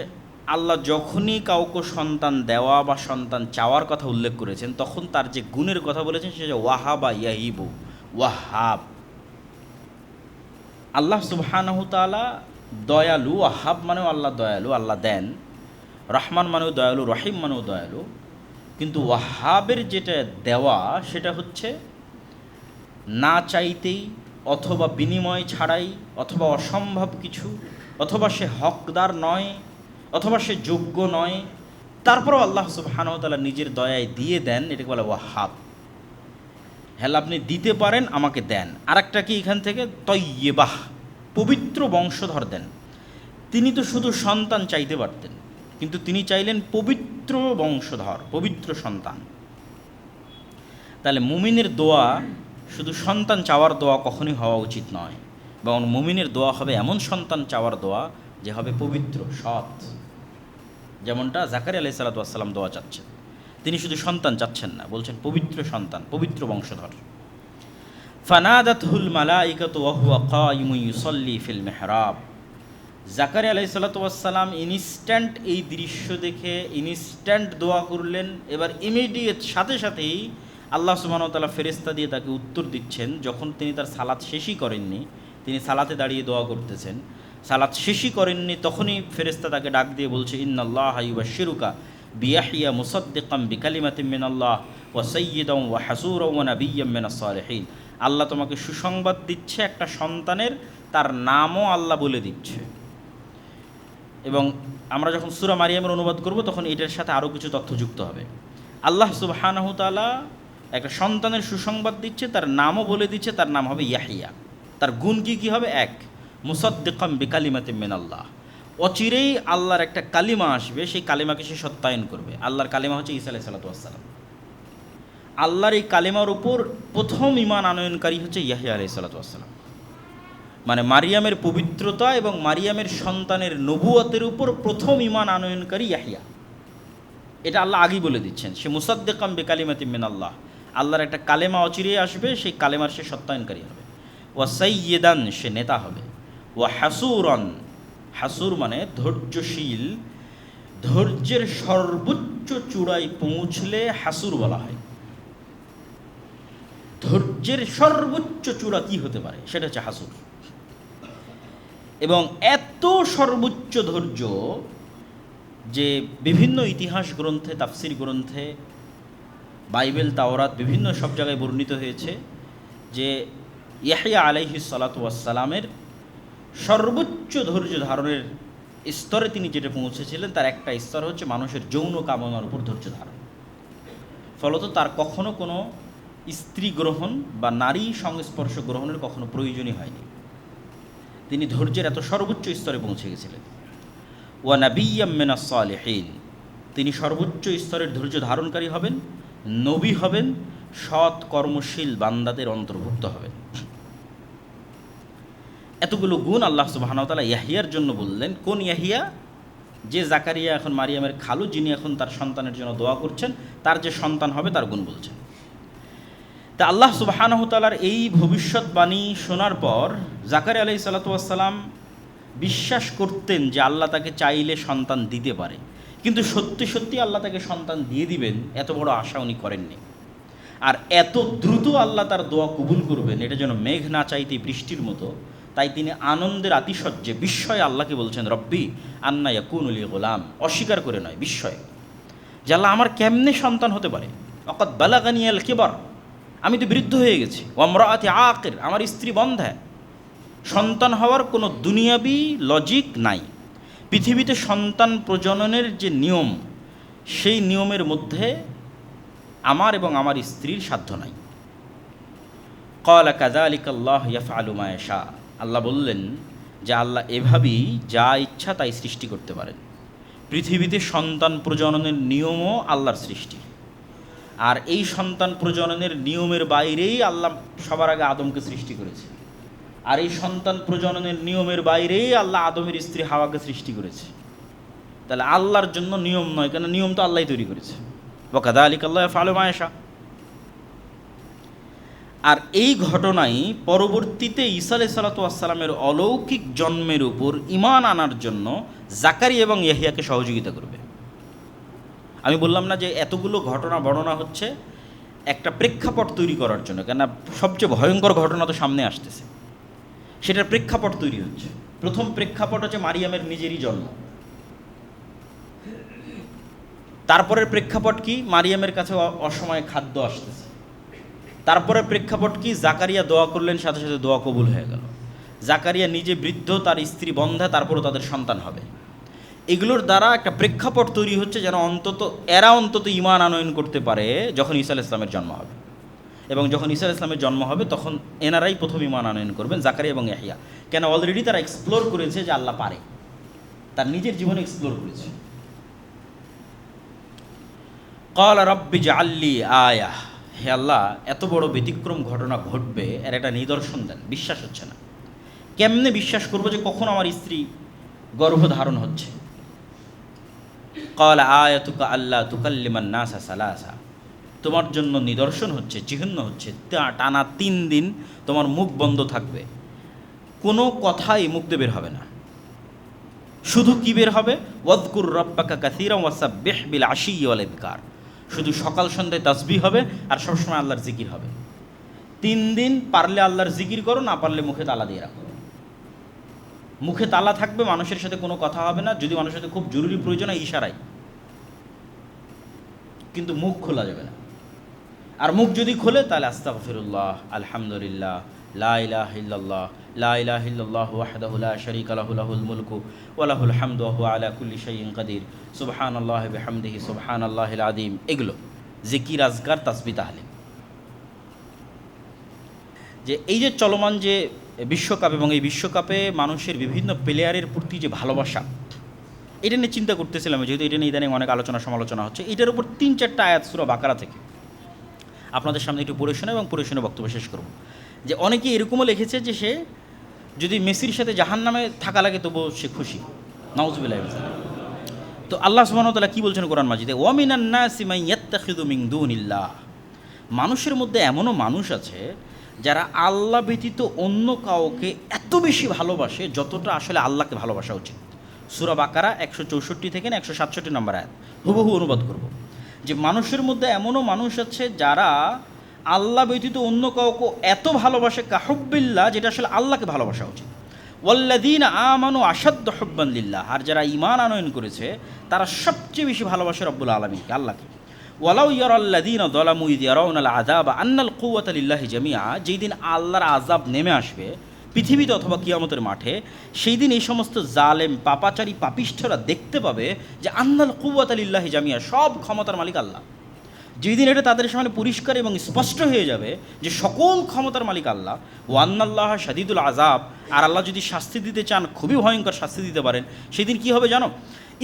আল্লাহ যখনই কাউকে সন্তান দেওয়া বা সন্তান চাওয়ার কথা উল্লেখ করেছেন, তখন তার যে গুণের কথা বলেছেন সেটা ওয়াহাবা ইয়াহিবু, ওয়াহাব। আল্লাহ সুবহানাহু তাআলা দয়ালু, ওয়াহাব মানেও আল্লাহ দয়ালু, আল্লাহ দেন। রহমান মানেও দয়ালু, রহিম মানেও দয়ালু। কিন্তু ওয়াহাবের যেটা দেওয়া সেটা হচ্ছে না চাইতেই, অথবা বিনিময় ছাড়াই, অথবা অসম্ভব কিছু, অথবা সে হকদার নয়, অথবা সে যোগ্য নয়, তারপরেও আল্লাহ সুবহানাহু ওয়া তাআলা নিজের দয়ায় দিয়ে দেন, এটাকে বলে ওয়াহাব। হ্যাঁ আপনি দিতে পারেন, আমাকে দেন। আরেকটা কি এখান থেকে তয়্যেবাহ, পবিত্র বংশধর দেন। তিনি তো শুধু সন্তান চাইতে পারতেন, কিন্তু তিনি চাইলেন পবিত্র বংশধর, পবিত্র সন্তান। তাহলে মুমিনের দোয়া শুধু সন্তান চাওয়ার দোয়া কখনোই হওয়া উচিত নয়, বরং মুমিনের দোয়া হবে এমন সন্তান চাওয়ার দোয়া যে হবে পবিত্র, সৎ। যেমনটা জাকারিয়া আলাইহিস সালাতু ওয়াস সালাম দোয়া চাচ্ছেন, তিনি শুধু সন্তান চাচ্ছেন না, বলছেন পবিত্র সন্তান, পবিত্র বংশধর। ফানাদাতহুল মালাইকাতু ওয়া হুয়া কায়িমুন ইউসাল্লি ফিল মিহরাব। জাকারিয়া আলাইহিস সালাতু ওয়াস সালাম ইনস্ট্যান্ট এই দৃশ্য দেখে ইনস্ট্যান্ট দোয়া করলেন। এবার ইমিডিয়েট সাথে সাথেই আল্লাহ সুবহানাহু ওয়া তাআলা ফেরেশতা দিয়ে তাকে উত্তর দিচ্ছেন। যখন তিনি তার সালাত শেষই করেননি, তিনি সালাতে দাঁড়িয়ে দোয়া করতেছেন, সালাত শেষই করেননি, তখনই ফেরেশতা তাকে ডাক দিয়ে বলছে, ইন্নাল্লাহা ইউবাশশিরুকা বিয়াহইয়া মুসাদ্দিকাম বিকালিমাতিন মিনাল্লাহ ওয়া সাইয়্যিদান ওয়া হাসূরান ওয়া নাবিয়্যাম মিনাস সালিহিন। আল্লাহ তোমাকে সুসংবাদ দিচ্ছে একটা সন্তানের, তার নামও আল্লাহ বলে দিচ্ছে। এবং আমরা যখন সূরা মারিয়ামের অনুবাদ করব তখন এটার সাথে আরও কিছু তথ্য যুক্ত হবে। আল্লাহ সুবহানাহু তাআলা একটা সন্তানের সুসংবাদ দিচ্ছে, তার নামও বলে দিচ্ছে, তার নাম হবে ইয়াহিয়া। তার গুণ কী হবে? এক, মুসাদ্দিকাম বিকালিমাতিন মিনাল্লাহ, অচিরেই আল্লাহর একটা কালিমা আসবে, সেই কালিমাকে সে সত্যায়ন করবে। আল্লাহর কালিমা হচ্ছে ঈসা আলাইহিস সালাতু ওয়াস সালাম। আল্লাহর এই কালিমার উপর প্রথম ঈমান আনয়নকারী হচ্ছে ইয়াহিয়া আলাইহিস সালাতু ওয়াস সালাম। মানে মারিয়ামের পবিত্রতা এবং মারিয়ামের সন্তানের নবুয়তের উপর প্রথম ঈমান আনয়নকারী ইয়াহিয়া। এটা আল্লাহ আগেই বলে দিচ্ছেন, সে মুসাদ্দিকাম বিকালিমাতিন মিনাল্লাহ, আল্লাহর একটা কালেমা অচিরেই আসবে, সেই কালেমার সে সত্যায়নকারী হবে। ওয়া সাইয়্যিদান, সে নেতা হবে। ওয়া হাসূরান, হাসুর মানে ধৈর্যশীল, ধৈর্যের সর্বোচ্চ চূড়ায় পৌঁছলে হাসুর বলা হয়। ধৈর্যের সর্বোচ্চ চূড়া কি হতে পারে, সেটা হচ্ছে হাসুর। এবং এত সর্বোচ্চ ধৈর্য যে বিভিন্ন ইতিহাস গ্রন্থে, তাফসির গ্রন্থে, বাইবেল, তাওরাত, বিভিন্ন সব জায়গায় বর্ণিত হয়েছে যে ইয়াহইয়া আলাইহিস সালাতু ওয়াস সালামের সর্বোচ্চ ধৈর্য ধারণের স্তরে তিনি যেটা পৌঁছেছিলেন, তার একটা স্তর হচ্ছে মানুষের যৌন কামনার উপর ধৈর্য ধারণ। ফলত তার কখনো কোনো স্ত্রী গ্রহণ বা নারী সংস্পর্শ গ্রহণের কখনো প্রয়োজনই হয়নি। তিনি ধৈর্যের এত সর্বোচ্চ স্তরে পৌঁছে গেছিলেন। ওয়া নাবিয়্যাম মিনাস সালিহিন, তিনি সর্বোচ্চ স্তরের ধৈর্য ধারণকারী হবেন, নবী হবেন, সৎ কর্মশীল বান্দাদের অন্তর্ভুক্ত হবেন। এতগুলো গুণ আল্লাহ সুবহানাহু ওয়া তাআলা ইয়াহিয়ার জন্য বললেন। কোন ইয়াহিয়া? যে জাকারিয়া এখন মারিয়ামের খালু, যিনি এখন তার সন্তানের জন্য দোয়া করছেন, তার যে সন্তান হবে তার গুণ বলছেন। তা আল্লাহ সুবহানাহু ওয়া তাআলার এই ভবিষ্যৎবাণী শোনার পর জাকারিয়া আলাইহিস সালাতু ওয়াস সালাম বিশ্বাস করতেন যে আল্লাহ তাকে চাইলে সন্তান দিতে পারে, কিন্তু সত্যি সত্যি আল্লাহ তাকে সন্তান দিয়ে দিবেন এত বড় আশা উনি করেননি। আর এত দ্রুত আল্লাহ তার দোয়া কবুল করবেন, এটা যেন মেঘ না চাইতে বৃষ্টির মতো। তাই তিনি আনন্দের আতিশয্যে বিস্ময়ে আল্লাহকে বলছেন, রব্বি আন্না ইয়াকুনু লি গোলাম, অস্বীকার করে নয়, বিস্ময়ে, যে আল্লাহ আমার কেমনে সন্তান হতে পারে। অকাদ বালাগানিয়াল কিবার, আমি তো বৃদ্ধ হয়ে গেছি। ওয়ামরাআতি আকির, আমার স্ত্রী বন্ধ্যা। সন্তান হওয়ার কোনো দুনিয়াবি লজিক নাই। পৃথিবীতে সন্তান প্রজননের যে নিয়ম, সেই নিয়মের মধ্যে আমার এবং আমার স্ত্রীর সাধ্য নাই। ক্বালা কাযালিকা আল্লাহু ইয়াফআলু মা ইয়াশা, আল্লাহ বললেন যে আল্লাহ এভাবেই যা ইচ্ছা তাই সৃষ্টি করতে পারেন। পৃথিবীতে সন্তান প্রজননের নিয়মও আল্লাহর সৃষ্টি। আর এই সন্তান প্রজননের নিয়মের বাইরেই আল্লাহ সবার আগে আদমকে সৃষ্টি করেছে। আর এই সন্তান প্রজননের নিয়মের বাইরেই আল্লাহ আদমের স্ত্রী হাওয়াকে সৃষ্টি করেছে। তাহলে আল্লাহর জন্য নিয়ম নয়, কেন নিয়ম তো আল্লাহই তৈরি করেছে। ওয়া কাযালিকা আল্লাহু ইয়াফআলু মা ইয়াশা। আর এই ঘটনাই পরবর্তীতে ঈসা আলাইহিস সালাতু ওয়াস সালামের অলৌকিক জন্মের উপর ঈমান আনার জন্য জাকারিয়া এবং ইয়াহিয়াকে সহযোগিতা করবে। আমি বললাম না যে এতগুলো ঘটনা বর্ণনা হচ্ছে একটা প্রেক্ষাপট তৈরি করার জন্য, কেননা সবচেয়ে ভয়ঙ্কর ঘটনা তো সামনে আসতেছে, সেটার প্রেক্ষাপট তৈরি হচ্ছে। প্রথম প্রেক্ষাপট হচ্ছে মারিয়ামের নিজেরই জন্ম। তারপরের প্রেক্ষাপট কি? মারিয়ামের কাছে অসময়ে খাদ্য আসতেছে। তারপরে প্রেক্ষাপট কি? জাকারিয়া দোয়া করলেন, সাথে সাথে দোয়া কবুল হয়ে গেল। জাকারিয়া নিজে বৃদ্ধ, তার স্ত্রী বন্ধ্যা, তারপরও তাদের সন্তান হবে। এগুলোর দ্বারা একটা প্রেক্ষাপট তৈরি হচ্ছে যেন এরা অন্তত ঈমান আনয়ন করতে পারে যখন ঈসা আলাইহিস সালামের জন্ম হবে। এবং যখন ঈসা আলাইহিস সালামের জন্ম হবে তখন এনারাই প্রথম ঈমান আনয়ন করবেন, জাকারিয়া এবং ইয়াহইয়া। কেন? অলরেডি তারা এক্সপ্লোর করেছে যে আল্লাহ পারে, তার নিজের জীবনে এক্সপ্লোর করেছে। ক্বালা রাব্বি জাআল্লি আয়া, হে আল্লাহ এত বড় ব্যতিক্রম ঘটনা ঘটবে এর একটা নিদর্শন দেন। বিশ্বাস হচ্ছে না, কেমনে বিশ্বাস করবো যে কখন আমার স্ত্রী গর্ভধারণ হচ্ছে? ক্বালা আয়াতুকা আল্লা তুকাল্লিমান নাসা সালাসা, তোমার জন্য নিদর্শন হচ্ছে, চিহ্ন হচ্ছে টানা 3 দিন তোমার মুখ বন্ধ থাকবে, কোনো কথাই মুখ দিয়ে বের হবে না। শুধু কি বের হবে? ওয়াযকুর রাব্বাকা কাসীরান ওয়াসাব্বিহ বিল আশিয়্যি ওয়াল ইবকার, শুধু সকাল সন্ধ্যায় তাসবিহ হবে আর সবসময় আল্লাহর জিকির হবে। 3 দিন পারলে আল্লাহর জিকির করো, না পারলে মুখে তালা দিয়ে রাখো। মুখে তালা থাকবে, মানুষের সাথে কোনো কথা হবে না, যদি মানুষের সাথে খুব জরুরি প্রয়োজন হয় ইশারায়, কিন্তু মুখ খোলা যাবে না। আর মুখ যদি খোলে তাহলে আস্তাগফিরুল্লাহ, আলহামদুলিল্লাহ, লা ইলাহা ইল্লাল্লাহ, লা ইলাহা ইল্লাল্লাহু ওয়াহদাহু লা শারীকা লাহু, লাহুল মুলকু ওয়া লাহুল হামদু ওয়া হুয়া আলা কুল্লি শাইইন কাদির, সুবহানাল্লাহি ওয়া বিহামদিহি সুবহানাল্লাহিল আযীম। এগুলো জিকির, আজকার, তাসবিহ, তাহলিল। যে এই যে চলমান যে বিশ্বকাপ, এবং এই বিশ্বকাপে মানুষের বিভিন্ন প্লেয়ারের প্রতি যে ভালোবাসা, এটা নিয়ে চিন্তা করতেছিলাম, যেহেতু এটা নিয়ে ইদানিং অনেক আলোচনা সমালোচনা হচ্ছে। এটার উপর 3-4টা আয়াত সূরা বাকারা থেকে আপনাদের সামনে একটু পড়ে শোনা এবং পড়ে শুনে বক্তব্য শেষ করব। যে অনেকে এরকমও লিখেছে যে সে যদি মেসির সাথে জাহান্নামে থাকা লাগে তবুও সে খুশি। নাউযুবিল্লাহি মিন যালিক। তো আল্লাহ সুবহানাহু ওয়া তাআলা কী বলছেন কোরআন মাজিদে? ওয়া মিনান নাসি মান ইয়াত্তাখিযু মিন দুনিল্লাহ, মানুষের মধ্যে এমনও মানুষ আছে যারা আল্লাহ ব্যতীত অন্য কাউকে এত বেশি ভালোবাসে যতটা আসলে আল্লাহকে ভালোবাসা উচিত। সূরা বাকারা 164 থেকে 167 নম্বর আয়াত হুবহু অনুবাদ করব। যে মানুষের মধ্যে এমনও মানুষ আছে যারা আল্লাহ ব্যতীত অন্য কাউকে এত ভালোবাসে কাহুব্বিল্লাহ, যেটা আসলে আল্লাহকে ভালোবাসা উচিত। ওয়াল্লাযীনা আমানু আশাদ্দু হুব্বান লিল্লাহ, আর যারা ঈমান আনয়ন করেছে তারা সবচেয়ে বেশি ভালোবাসে রব্বুল আলামিনকে, আল্লাহকে। ওয়ালাউ ইয়ারাল্লাযীনা যালামু ইয ইয়ারাউনাল আযাবা আন্নাল কুওয়াতা লিল্লাহি জামিআ, যেই দিন আল্লাহর আযাব নেমে আসবে পৃথিবীতে অথবা কিয়ামতের মাঠে, সেই দিন এই সমস্ত জালেম, পাপাচারী, পাপিষ্ঠরা দেখতে পাবে যে আন্নাল কুওয়াতা লিল্লাহি জামিআ, সব ক্ষমতার মালিক আল্লাহ। যেই দিন এটা তাদের সামনে পরিষ্কার এবং স্পষ্ট হয়ে যাবে যে সকল ক্ষমতার মালিক আল্লাহ। ওয়ান্নাল্লাহ শাদীদুল আযাব, আর আল্লাহ যদি শাস্তি দিতে চান খুবই ভয়ঙ্কর শাস্তি দিতে পারেন। সেই দিন কী হবে জানো?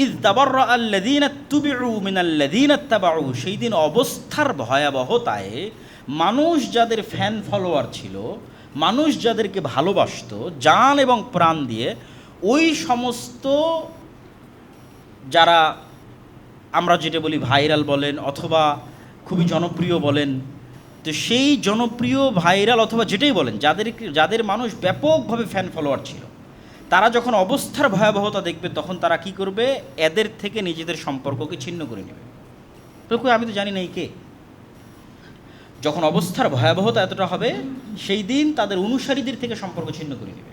ইয তাবাররা আল্লাযীনা তুবিউ মিনাল্লাযীনা ইত্তাবাউ, সেই দিন অবস্থার ভয়াবহতায় মানুষ যাদের ফ্যান ফলোয়ার ছিল, মানুষ যাদেরকে ভালোবাসতো জান এবং প্রাণ দিয়ে, ওই সমস্ত যারা আমরা যেটা বলি ভাইরাল বলেন অথবা খুবই জনপ্রিয় বলেন, তো সেই জনপ্রিয় ভাইরাল অথবা যেটাই বলেন, যাদের মানুষ ব্যাপকভাবে ফ্যান ফলোয়ার ছিল, তারা যখন অবস্থার ভয়াবহতা দেখবে তখন তারা কি করবে? এদের থেকে নিজেদের সম্পর্ককে ছিন্ন করে নেবে। তো আমি তো জানি না এই কে। যখন অবস্থার ভয়াবহতা এতটা হবে, সেই দিন তাদের অনুসারীদের থেকে সম্পর্ক ছিন্ন করে নেবে।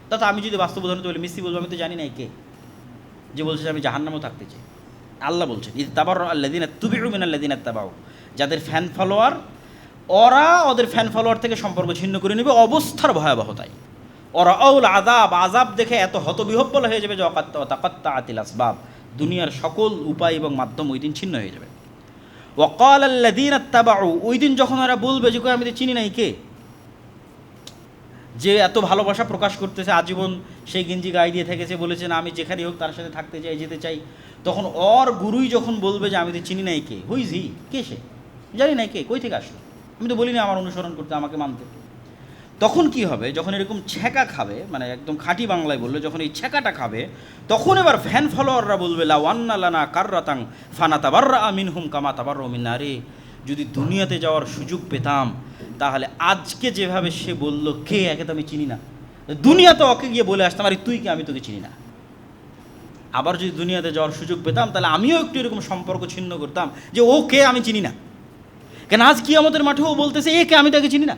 তা আমি যদি বাস্তব উদাহরণ বলি, মিস্ত্রি বলবো আমি তো জানি না এই কে, যে বলছে যে আমি জাহান্নামেও থাকতে চাই। আল্লাহ বলছেন ইয তাবাররা আল্লাযীনা তুবিউ মিনাল্লাযীনা ইত্তাবাউ, যাদের ফ্যান ফলোয়ার, ওরা ওদের ফ্যান ফলোয়ার থেকে সম্পর্ক ছিন্ন করে নেবে অবস্থার ভয়াবহতায়। ওরা আউল আযাব, আযাব দেখে এত হতবিহব্বল হয়ে যাবে যে তাকাত্তাআতিল আসবাব, দুনিয়ার সকল উপায় এবং মাধ্যম ওই দিন ছিন্ন হয়ে যাবে। ওয়া ক্বালা আল্লাযীনা ইত্তাবাউ, ওই দিন যখন ওরা বলবে যে আমি তো চিনি না এই কে, যে এত ভালোবাসা প্রকাশ করতেছে, আজীবন সেই গেঞ্জি গায়ে দিয়ে থেকেছে, বলেছে না আমি যেখানেই হোক তার সাথে থাকতে চাই, যেতে চাই, তখন ওর গুরুই যখন বলবে যে আমি তো চিনি নাই কে, হুইজ হি, কে সে, জানি নাই কে, কই থেকে আসলো, আমি তো বলিনি আমার অনুসরণ করতে, আমাকে মানতে। তখন কি হবে? যখন এরকম ছ্যাঁকা খাবে, মানে একদম খাঁটি বাংলায় বললে, যখন এই ছ্যাঁকাটা খাবে, তখন এবার ফ্যান ফলোয়াররা বলবে লাউ আন্না লানা কাররাতান ফানাতাবাররা মিনহুম কামা তাবাররাউ মিন্না, রে যদি দুনিয়াতে যাওয়ার সুযোগ পেতাম তাহলে আজকে যেভাবে সে বলল কে, একে তো আমি চিনি না, দুনিয়াতে ওকে গিয়ে বলে আসতাম আরে তুই কে, আমি তোকে চিনি না। আবার যদি দুনিয়াতে যাওয়ার সুযোগ পেতাম তাহলে আমিও একটু এরকম সম্পর্ক ছিন্ন করতাম যে ও কে আমি চিনি না, কেন আজ কিয়ামতের মাঠেও বলতেছে এ কে, আমি তাকে চিনি না।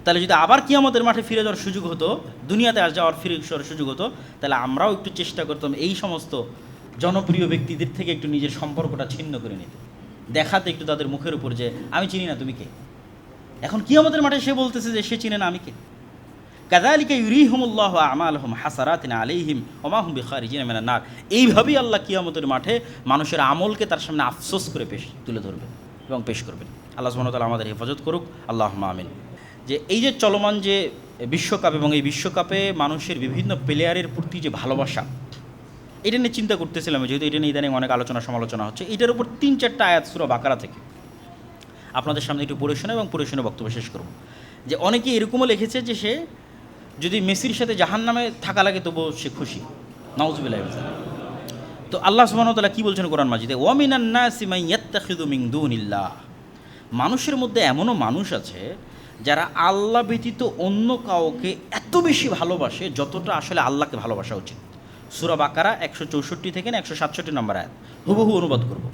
তাহলে যদি আবার কিয়ামতের মাঠে ফিরে যাওয়ার সুযোগ হতো, দুনিয়াতে যাওয়ার ফিরে যাওয়ার সুযোগ হতো, তাহলে আমরাও একটু চেষ্টা করতাম এই সমস্ত জনপ্রিয় ব্যক্তিদের থেকে একটু নিজের সম্পর্কটা ছিন্ন করে নিতে, দেখাতে একটু তাদের মুখের উপর যে আমি চিনি না তুমি কে। এখন কিয়ামতের মাঠে সে বলতেছে যে সে চিনে না আমি কে। কাযালিকা ইউরিহিমুল্লাহু আমালহুম হাসারাতিন আলাইহিম ওয়া মা হুম বিখারিজিন মিনান নার, এইভাবেই আল্লাহ কিয়ামতের মাঠে মানুষের আমলকে তার সামনে আফসোস করে তুলে ধরবে। এবং পেশ করবেন। আল্লাহ সুবহানাহু ওয়া তাআলা আমাদের হেফাজত করুক, আল্লাহুম্মা আমিন। যে এই যে চলমান যে বিশ্বকাপ এবং এই বিশ্বকাপে মানুষের বিভিন্ন প্লেয়ারের প্রতি যে ভালোবাসা, এটা নিয়ে চিন্তা করতেছিলাম, যেহেতু এটা নিয়ে ইদানিং অনেক আলোচনা সমালোচনা হচ্ছে। এটার উপর 3-4টা আয়াত সূরা বাকারা থেকে আপনাদের সামনে একটু পড়ে শোনা এবং পড়ে শুনে বক্তব্য শেষ করব। যে অনেকে এরকমও লিখেছে যে সে যদি মেসির সাথে জাহান্নামে থাকা লাগে তবুও সে খুশি। নাউযুবিল্লাহি মিন যালিক। তো আল্লাহ সুবহানাহু ওয়া তাআলা কি বলছেন কোরআন মাজিদে, ওয়া মিনান নাসি মান ইয়াত্তাখিযু মিন দুনিল্লাহ, মানুষের মধ্যে এমনও মানুষ আছে যারা আল্লাহ ব্যতীত অন্য কাউকে এত বেশি ভালোবাসে যতটা আসলে আল্লাহকে ভালোবাসা উচিত। সূরা বাকারা 164 থেকে 167 নম্বর আয়াত হুবহু অনুবাদ করব।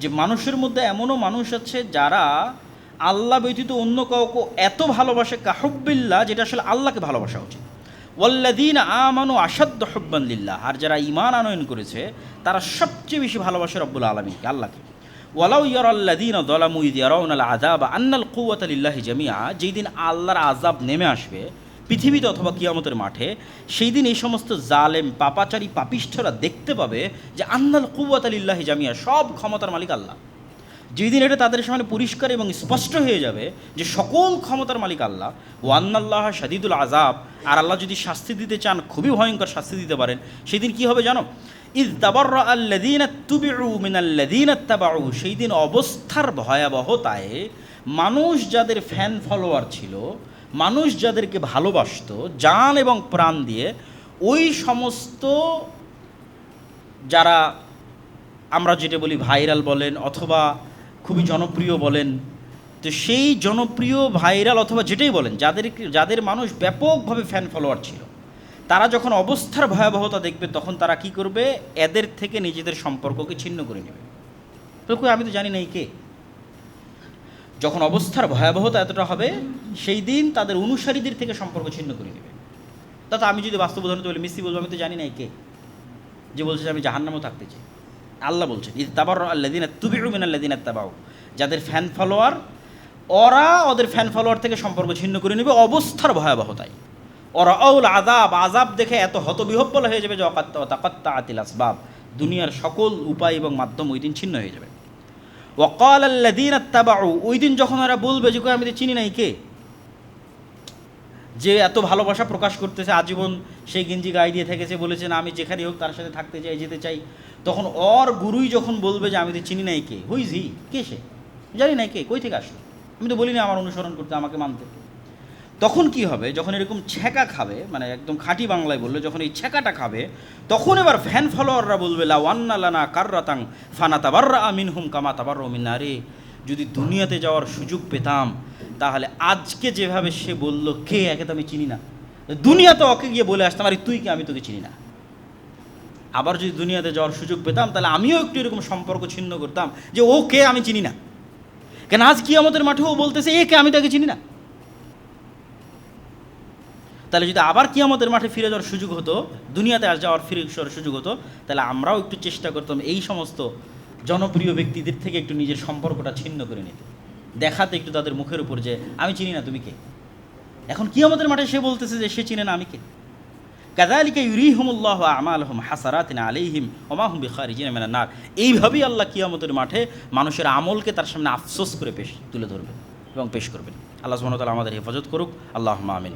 যে মানুষের মধ্যে এমনও মানুষ আছে যারা আল্লাহ ব্যতীত অন্য কাউকে এত ভালোবাসে কাহুব্বিল্লাহ, যেটা আসলে আল্লাহকে ভালোবাসা উচিত। ওয়াল্লাযীনা আমানু আশাদ্দু হুব্বান লিল্লাহ, আর যারা ঈমান আনয়ন করেছে তারা সবচেয়ে বেশি ভালোবাসে রব্বুল আলামিনকে, আল্লাহকে। ওয়ালাউ ইয়ারাল্লাযীনা যালামু ইয ইয়ারাউনাল আযাবা আন্নাল কুওয়াতা লিল্লাহি জামিআ, যেই দিন আল্লাহর আযাব নেমে আসবে পৃথিবীতে অথবা কিয়ামতের মাঠে, সেই দিন এই সমস্ত জালেম পাপাচারী পাপিষ্ঠরা দেখতে পাবে যে আন্নাল কুওয়াতা লিল্লাহি জামিআ, সব ক্ষমতার মালিক আল্লাহ। যেই দিন এটা তাদের সামনে পরিষ্কার এবং স্পষ্ট হয়ে যাবে যে সকল ক্ষমতার মালিক আল্লাহ। ওয়ান্নাল্লাহ শাদীদুল আযাব, আর আল্লাহ যদি শাস্তি দিতে চান খুবই ভয়ঙ্কর শাস্তি দিতে পারেন। সেই দিন কী হবে জানো? ইয তাবাররা আল্লাযীনা তুবিউ মিনাল্লাযীনা ইত্তাবাউ, সেই দিন অবস্থার ভয়াবহতায় মানুষ যাদের ফ্যান ফলোয়ার ছিল, মানুষ যাদেরকে ভালোবাসতো জান এবং প্রাণ দিয়ে, ওই সমস্ত যারা আমরা যেটা বলি ভাইরাল বলেন অথবা খুবই জনপ্রিয় বলেন, তো সেই জনপ্রিয় ভাইরাল অথবা যেটাই বলেন, যাদের মানুষ ব্যাপকভাবে ফ্যান ফলোয়ার ছিল, তারা যখন অবস্থার ভয়াবহতা দেখবে তখন তারা কি করবে? এদের থেকে নিজেদের সম্পর্ককে ছিন্ন করে নেবে। তো আমি তো জানি না এই কে। যখন অবস্থার ভয়াবহতা এতটা হবে, সেই দিন তাদের অনুসারীদের থেকে সম্পর্ক ছিন্ন করে নেবে। তা আমি যদি বাস্তব উদাহরণ বলি, মেসি বলবো আমি তো জানি না এই কে, যে বলছে যে আমি জাহান্নামেও থাকতে চাই। আল্লাহ বলছেন ইয তাবাররা আল্লাযীনা তুবিউ মিনাল্লাযীনা ইত্তাবাউ, যাদের ফ্যান ফলোয়ার, ওরা ওদের ফ্যান ফলোয়ার থেকে সম্পর্ক ছিন্ন করে নেবে অবস্থার ভয়াবহতায়। ওরা আউল আযাব, আযাব দেখে এত হতবিহব্বল হয়ে যাবে যে তাকাত্তাআতিল আসবাব, দুনিয়ার সকল উপায় এবং মাধ্যম ওই দিন ছিন্ন হয়ে যাবে। ওয়াকাল আল্লাযীনা ইত্তাবাউ, ওই দিন যখন ওরা বলবে যে আমি তো চিনি নাই কে, যে এত ভালোবাসা প্রকাশ করতেছে, আজীবন সেই গেঞ্জি গায়ে দিয়ে থেকেছে, বলেছে না আমি যেখানেই হোক তার সাথে থাকতে চাই, যেতে চাই, তখন ওর গুরুই যখন বলবে যে আমি তো চিনি নাই কে, হুই ইজ হি, কে সে, জানি নাই কে, কই থেকে আসলো, আমি তো বলি না আমার অনুসরণ করতে, আমাকে মানতে। তখন কি হবে? যখন এরকম ছ্যাঁকা খাবে, মানে একদম খাঁটি বাংলায় বললে যখন এই ছ্যাঁকাটা খাবে, তখন এবার ফ্যান ফলোয়াররা বলবে লাউ আন্না লানা কাররাতাং ফানাতাবাররা মিনহুম কামা তাবাররাউ মিন্না, রে যদি দুনিয়াতে যাওয়ার সুযোগ পেতাম তাহলে আজকে যেভাবে সে বলল কে, একে তো আমি চিনি না, দুনিয়াতে ওকে গিয়ে বলে আসতাম আরে তুই কে, আমি তোকে চিনি না। আবার যদি দুনিয়াতে যাওয়ার সুযোগ পেতাম তাহলে আমিও একটু এরকম সম্পর্ক ছিন্ন করতাম যে ও কে আমি চিনি না, কেন আজ কিয়ামতের মাঠে ও বলতেছে এ কে, আমি তাকে চিনি না। তাহলে যদি আবার কিয়ামতের মাঠে ফিরে যাওয়ার সুযোগ হতো, দুনিয়াতে যাওয়ার ফিরে যাওয়ার সুযোগ হতো, তাহলে আমরাও একটু চেষ্টা করতাম এই সমস্ত জনপ্রিয় ব্যক্তিদের থেকে একটু নিজের সম্পর্কটা ছিন্ন করে নিতে, দেখাতে একটু তাদের মুখের উপর যে আমি চিনি না তুমি কে। এখন কিয়ামতের মাঠে সে বলতেছে যে সে চিনে না আমি কে। কাযালিকা ইউরিহিমুল্লাহু আমালহুম হাসারাতিন আলাইহিম ওয়া মা হুম বিখারিজিনা মিনান নার, এইভাবেই আল্লাহ কিয়ামতের মাঠে মানুষের আমলকে তার সামনে আফসোস করে তুলে ধরবেন এবং পেশ করবেন। আল্লাহ সুবহানাহু ওয়া তাআলা আমাদের হেফাজত করুক, আল্লাহুম্মা আমিন।